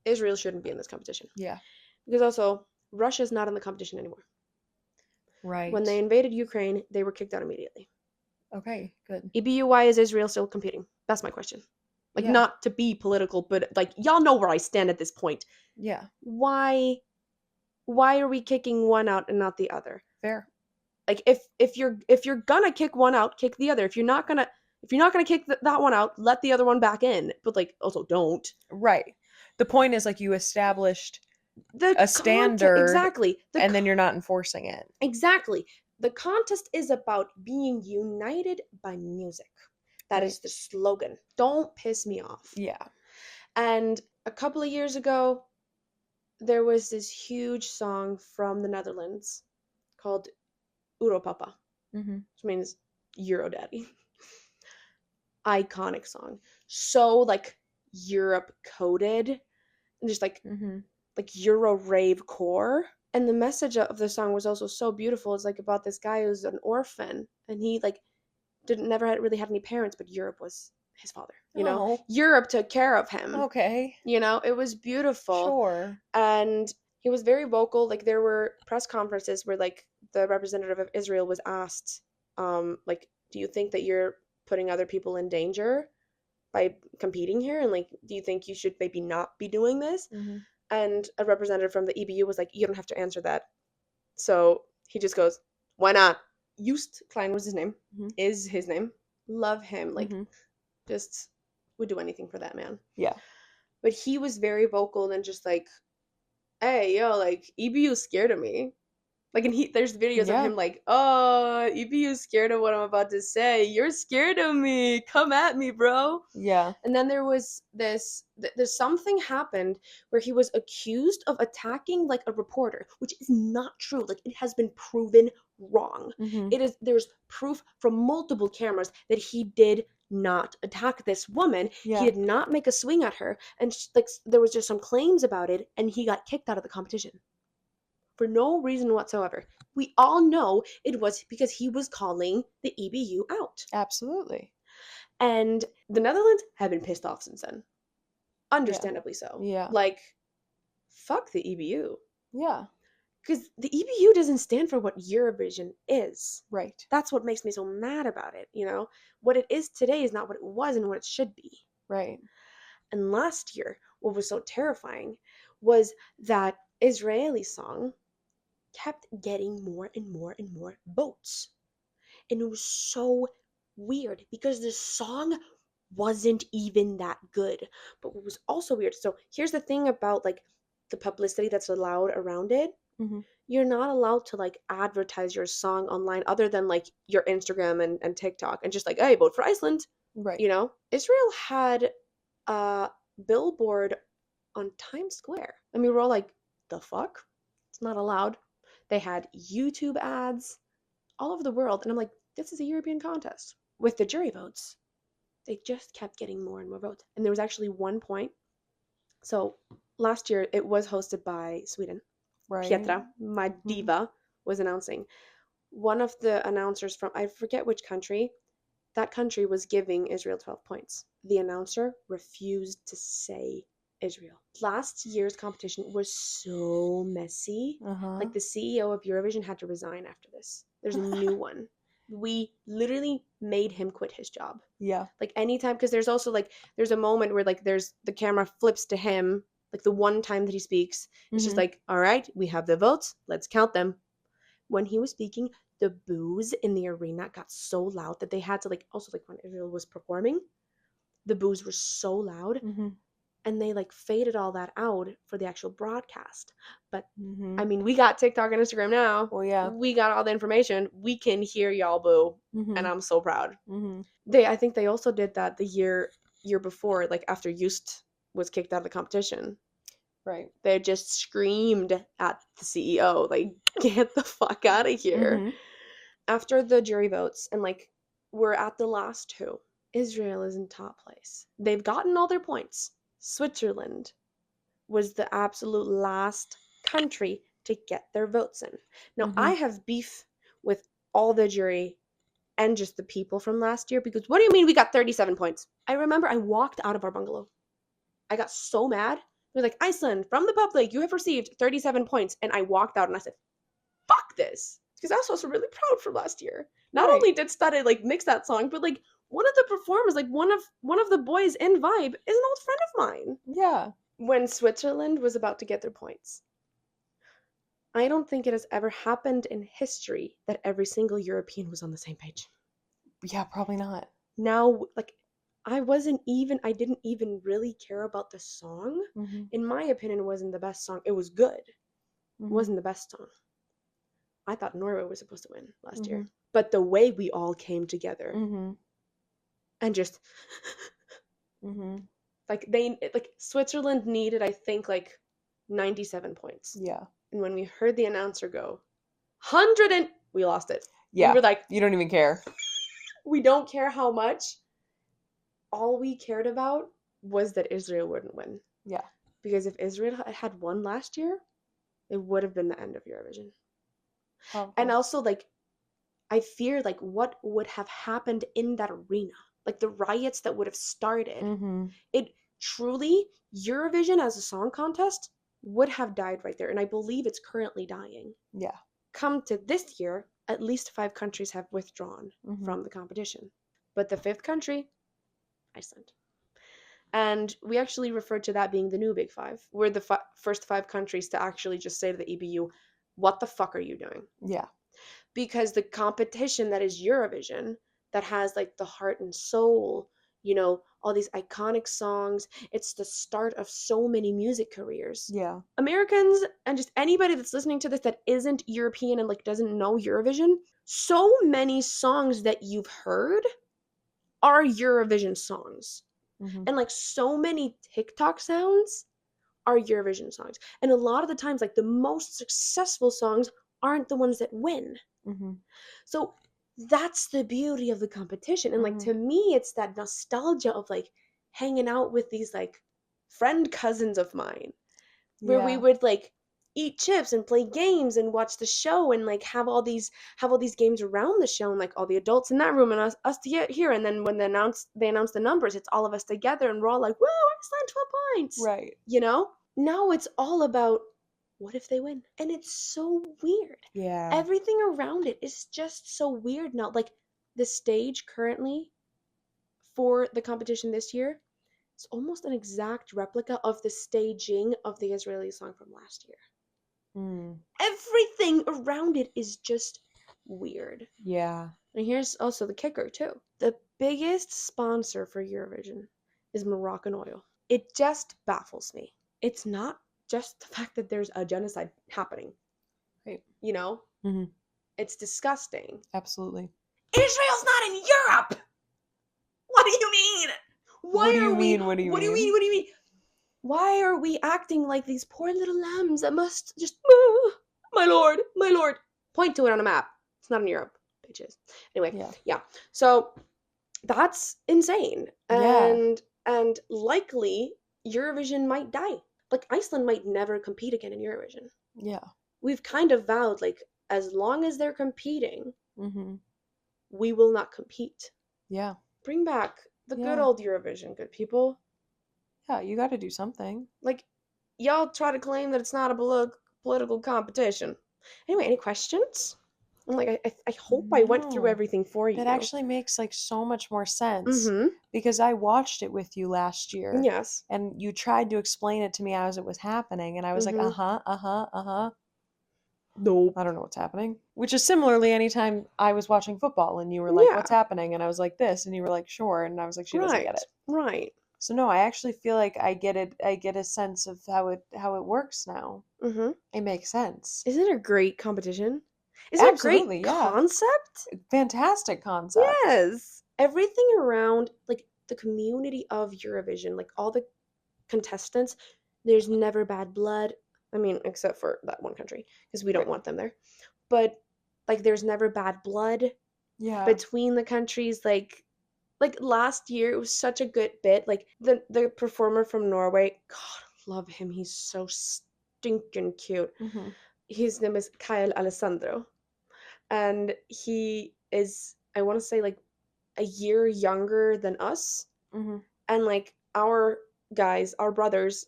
Israel shouldn't be in this competition. Yeah. Because also Russia's not in the competition anymore. Right. When they invaded Ukraine, they were kicked out immediately. Okay. Good. EBU, why is Israel still competing? That's my question. Like, Yeah. not to be political, but like y'all know where I stand at this point. Yeah. Why are we kicking one out and not the other? Fair. Like if you're gonna kick one out, kick the other. If you're not gonna kick that one out, let the other one back in. But like also don't. Right. The point is like you established The a standard, exactly. and then you're not enforcing it. Exactly. The contest is about being united by music. That is the slogan. Don't piss me off. Yeah. And a couple of years ago, there was this huge song from the Netherlands called Europapa, Mm-hmm. which means Euro Daddy. Iconic song. So like Europe coded and just like Mm-hmm. like Euro rave core. And the message of the song was also so beautiful. It's like about this guy who's an orphan and he like never really had any parents, but Europe was his father. You know, Oh. Europe took care of him. Okay. You know, it was beautiful. Sure. And he was very vocal. Like there were press conferences where like the representative of Israel was asked, like, do you think that you're putting other people in danger by competing here? And like, do you think you should maybe not be doing this? Mm-hmm. And a representative from the EBU was like, you don't have to answer that. So he just goes, why not? Joost Klein was his name, Mm-hmm. is his name. Love him. Like, Mm-hmm. just would do anything for that man. Yeah. But he was very vocal and just like, hey, yo, like, EBU's scared of me. Like, and there's videos of him like, oh, EBU's scared of what I'm about to say. You're scared of me. Come at me, bro. Yeah. And then there was there's something happened where he was accused of attacking like a reporter, which is not true. Like, it has been proven wrong. Mm-hmm. There's proof from multiple cameras that he did not attack this woman. Yeah. He did not make a swing at her, and like there was just some claims about it, and he got kicked out of the competition for no reason whatsoever. We all know it was because he was calling the EBU out. Absolutely. And the Netherlands have been pissed off since then. Understandably so. Yeah. Like, fuck the EBU. Yeah. Because the EBU doesn't stand for what Eurovision is. Right. That's what makes me so mad about it, you know? What it is today is not what it was and what it should be. Right. And last year, what was so terrifying was that Israeli song kept getting more and more and more votes. And it was so weird because the song wasn't even that good. But what was also weird, so here's the thing about like the publicity that's allowed around it. Mm-hmm. You're not allowed to like advertise your song online other than like your Instagram and TikTok and just like, hey, vote for Iceland. Right. You know? Israel had a billboard on Times Square. I mean, we're all like, the fuck? It's not allowed. They had YouTube ads all over the world. And I'm like, this is a European contest. With the jury votes, they just kept getting more and more votes. And there was actually one point. So last year, it was hosted by Sweden. Right. Pietra, my diva, was announcing. One of the announcers from, I forget which country, that country was giving Israel 12 points. The announcer refused to say Israel. Last year's competition was so messy. Uh-huh. Like, the CEO of Eurovision had to resign after this. There's a new one. We literally made him quit his job. Yeah. Like, anytime, because there's also like, there's a moment where like there's the camera flips to him, like the one time that he speaks. It's just like, all right, we have the votes, let's count them. When he was speaking, the boos in the arena got so loud that they had to like, also like when Israel was performing, the boos were so loud. And they like faded all that out for the actual broadcast. But I mean, we got TikTok and Instagram now. Well, yeah. We got all the information. We can hear y'all boo. And I'm so proud. Mm-hmm. I think they also did that the year before, like after Joost was kicked out of the competition. Right. They just screamed at the CEO, like, get the fuck out of here. After the jury votes, and like, we're at the last two. Israel is in top place. They've gotten all their points. Switzerland was the absolute last country to get their votes in. Now, I have beef with all the jury and just the people from last year because what do you mean we got 37 points? I remember I walked out of our bungalow. I got so mad. They're like, Iceland, from the public, you have received 37 points. And I walked out and I said, fuck this. Because I was also really proud from last year. Not only did Studded like mix that song, but like one of the performers, like one of the boys in Vibe is an old friend of mine. Yeah. When Switzerland was about to get their points, I don't think it has ever happened in history that every single European was on the same page. Yeah, probably not. Now, like, I didn't even really care about the song. In my opinion, it wasn't the best song. It was good. It wasn't the best song. I thought Norway was supposed to win last year. But the way we all came together and just like Switzerland needed, I think, like 97 points. Yeah. And when we heard the announcer go 100 and we lost it. Yeah. We were like, you don't even care. We don't care how much. All we cared about was that Israel wouldn't win. Yeah. Because if Israel had won last year, it would have been the end of Eurovision. And also, like, I fear, like, what would have happened in that arena. Like, the riots that would have started. It truly, Eurovision as a song contest would have died right there. And I believe it's currently dying. Yeah. come to this year, at least 5 countries have withdrawn from the competition. But the 5th country, Iceland. And we actually refer to that being the new Big Five. We're the first 5 countries to actually just say to the EBU, what the fuck are you doing? Yeah. Because the competition that is Eurovision, that has like the heart and soul, you know, all these iconic songs, it's the start of so many music careers. Yeah. Americans and just anybody that's listening to this that isn't European and like doesn't know Eurovision, so many songs that you've heard are Eurovision songs. And like so many TikTok sounds are Eurovision songs. And a lot of the times, like the most successful songs aren't the ones that win. So that's the beauty of the competition. And like to me, it's that nostalgia of like hanging out with these like friend cousins of mine, where we would like eat chips and play games and watch the show and like have all these games around the show, and like all the adults in that room and us to get here, and then when they announce the numbers, it's all of us together and we're all like, woo, Iceland 12 points, Right. you know. Now it's all about what if they win, and it's so weird. Yeah. Everything around it is just so weird now. Like the stage currently for the competition this year, it's almost an exact replica of the staging of the Israeli song from last year. Everything around it is just weird. Yeah. And here's also the kicker, too. The biggest sponsor for Eurovision is Moroccan oil. It just baffles me. It's not just the fact that there's a genocide happening. Right. You know? It's disgusting. Absolutely. Israel's not in Europe! What do you mean? What do you mean? Why are we acting like these poor little lambs that must just, my lord, point to it on a map? It's not in Europe, bitches. Anyway, yeah. So that's insane. And likely Eurovision might die. Like Iceland might never compete again in Eurovision. Yeah. We've kind of vowed, like, as long as they're competing, we will not compete. Yeah. Bring back the good old Eurovision, good people. Yeah, you got to do something. Like, y'all try to claim that it's not a political competition. Anyway, any questions? I'm like, I hope I went through everything for you. That actually makes like so much more sense because I watched it with you last year. Yes. And you tried to explain it to me as it was happening, and I was like, Nope. I don't know what's happening. Which is similarly anytime I was watching football and you were like, what's happening? And I was like, this. And you were like, sure. And I was like, she doesn't get it. Right. So no, I actually feel like I get it. I get a sense of how it works now. It makes sense. Isn't it a great competition? Isn't it a great concept? Fantastic concept. Yes. Everything around, like, the community of Eurovision, like, all the contestants, there's never bad blood. I mean, except for that one country, because we don't want them there. But, like, there's never bad blood between the countries. Like last year, it was such a good bit. Like, the performer from Norway, God, love him. He's so stinking cute. His name is Kyle Alessandro. And he is, I want to say, like, a year younger than us. And, like, our guys, our brothers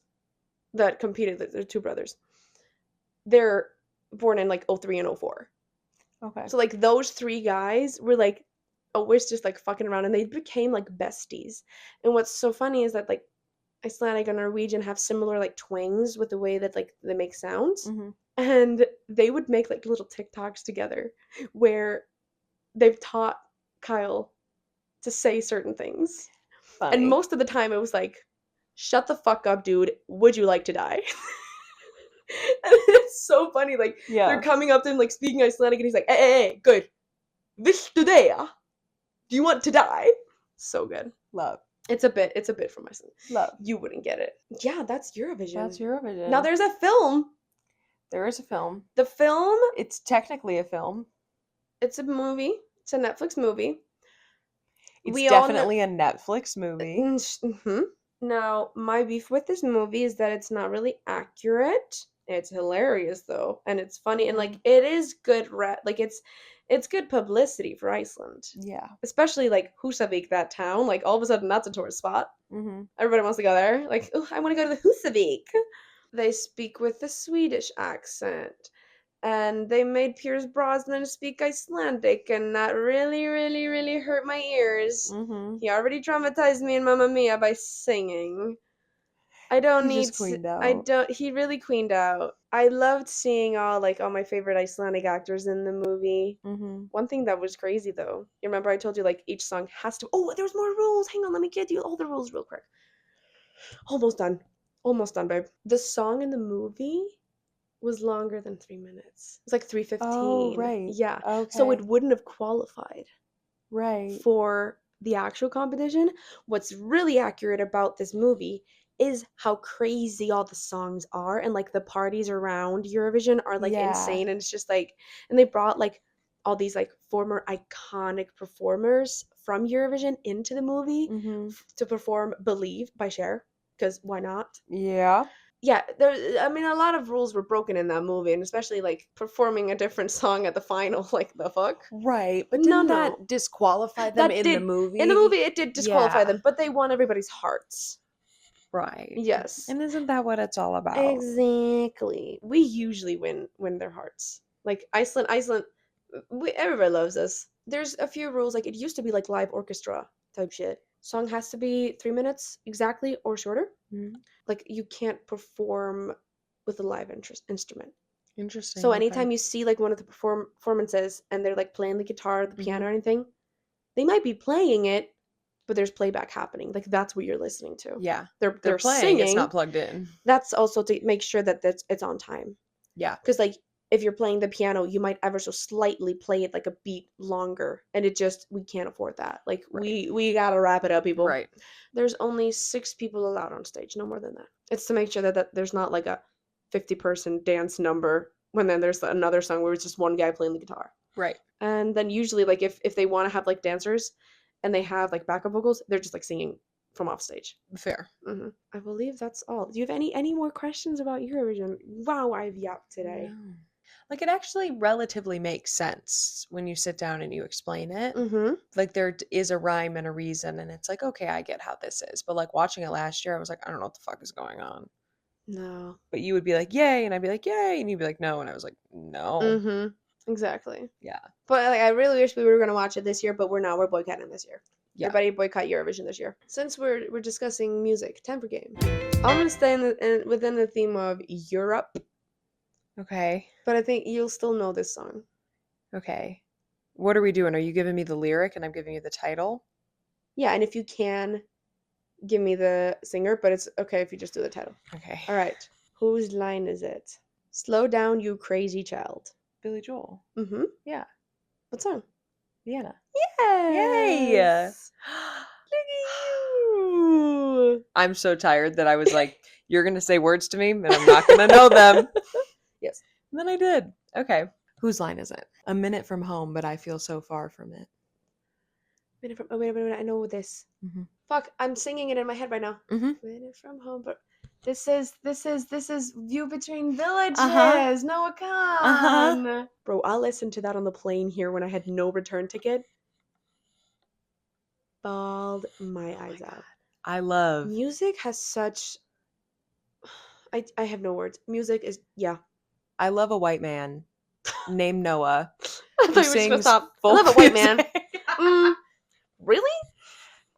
that competed, they're 2 brothers, they're born in, like, 03 and 04. Okay. So, like, those 3 guys were, like, always just, like, fucking around, and they became, like, besties. And what's so funny is that, like, Icelandic and Norwegian have similar, like, twangs with the way that, like, they make sounds. And they would make, like, little TikToks together where they've taught Kyle to say certain things. Funny. And most of the time it was like, shut the fuck up, dude. Would you like to die? And it's so funny. Like, they're coming up to him, like, speaking Icelandic, and he's like, hey, good. Viltu deyja? Do you want to die? So good. Love. It's a bit from Iceland. Love. You wouldn't get it. Yeah, that's Eurovision. Now there's a film. There is a film. The film... It's technically a film. It's a movie. It's a Netflix movie. It's definitely a Netflix movie. Now, my beef with this movie is that it's not really accurate. It's hilarious, though. And it's funny. And, like, it is good... like, it's good publicity for Iceland. Yeah. Especially, like, Húsavík, that town. Like, all of a sudden, that's a tourist spot. Everybody wants to go there. Like, oh, I want to go to the Húsavík. They speak with a Swedish accent. And they made Pierce Brosnan speak Icelandic, and that really, really, really hurt my ears. Mm-hmm. He already traumatized me in Mamma Mia by singing. I don't He need just queened I out. don't he really queened out. I loved seeing all my favorite Icelandic actors in the movie. Mm-hmm. One thing that was crazy though, you remember I told you like each song has to there's more rules. Hang on, let me get you all the rules real quick. Almost done. Almost done, babe. The song in the movie was longer than 3 minutes. It's like Oh, 3:15. right. Yeah. So Okay. it wouldn't have qualified Right. for the actual competition. What's really accurate about this movie is how crazy all the songs are, and like the parties around Eurovision are like Yeah. insane, and it's just like, and they brought like all these like former iconic performers from Eurovision into the movie Mm-hmm. to perform Believe by Cher, because why not? Yeah. Yeah, I mean, a lot of rules were broken in that movie, and especially like performing a different song at the final. Like the fuck? Right. But No, didn't no. that disqualify them That in the did In the movie? movie it did disqualify Yeah. them, but they won everybody's hearts. Right. Yes. And isn't that what it's all about? Exactly. We usually win their hearts. Like Iceland, everybody loves us. There's a few rules. Like it used to be like live orchestra type shit. Song has to be 3 minutes exactly or shorter. Mm-hmm. Like you can't perform with a live instrument. So Interesting. Okay. anytime you see like one of the performances and they're like playing the guitar, the piano, Mm-hmm. or anything, they might be playing it, but there's playback happening. Like that's what you're listening to. Yeah. They're They're playing, it's singing. not plugged in. That's also to make sure that it's on time. Yeah. Because like if you're playing the piano, you might ever so slightly play it like a beat longer, and we can't afford that. Like Right. we gotta wrap it up, people. Right. There's only 6 people allowed on stage, no more than that. It's to make sure that there's not like a 50-person dance number when then there's another song where it's just one guy playing the guitar. Right. And then usually like if they want to have like dancers and they have like backup vocals, they're just like singing from off stage. Fair. I believe that's all. Do you have any more questions about Eurovision? Wow, I've yapped today. No. Like it actually relatively makes sense when you sit down and you explain it. Like there is a rhyme and a reason, and it's like, okay, I get how this is. But like watching it last year, I was like, I don't know what the fuck is going on. No. But you would be like, yay, and I'd be like, yay, and you'd be like, no, and I was like, no. Exactly. Yeah. But like, I really wish we were gonna watch it this year, but we're not. We're boycotting this year. Yeah. Everybody boycott Eurovision this year. Since we're discussing music, time for game. I'm gonna stay within the theme of Europe, Okay. but I think you'll still know this song. Okay. What are we doing? Are you giving me the lyric and I'm giving you the title? Yeah, and if you can, give me the singer, but it's okay if you just do the title. Okay. All right. Whose line is it? Slow down, you crazy child. Billy Joel. Yeah. What song? Vienna. Yes. Look at you. I'm so tired that I was like, you're going to say words to me and I'm not going to know them. Yes. And then I did. Okay. Whose line is it? A minute from home, but I feel so far from it. Wait, I know this. Fuck, I'm singing it in my head right now. Minute from home, but this is View Between Villages. Noah Khan. Bro, I'll listen to that on the plane here when I had no return ticket. Bawled my eyes out. I love. Music has such. I have no words. Music is I love a white man named Noah. I thought you were just gonna stop. I love a white man. Really?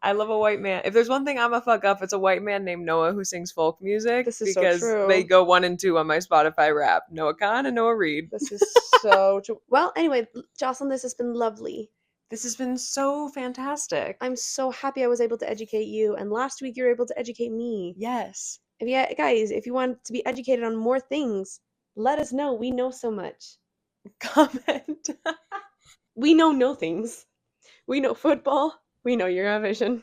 I love a white man. If there's one thing I'm a fuck up, it's a white man named Noah who sings folk music. This is because so true. They go 1 and 2 on my Spotify rap. Noah Khan and Noah Reed. This is so true. Well, anyway, Jocelyn, this has been lovely. This has been so fantastic. I'm so happy I was able to educate you, and last week you were able to educate me. Yes. Guys, if you want to be educated on more things, let us know. We know so much. Comment. We know no things. We know football. We know Eurovision.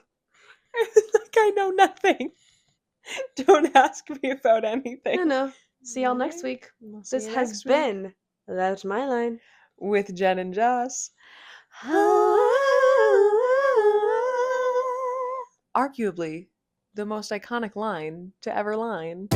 Like I know nothing. Don't ask me about anything. No. See y'all next week. This has been That's My Line with Jen and Joss. Arguably the most iconic line to ever line.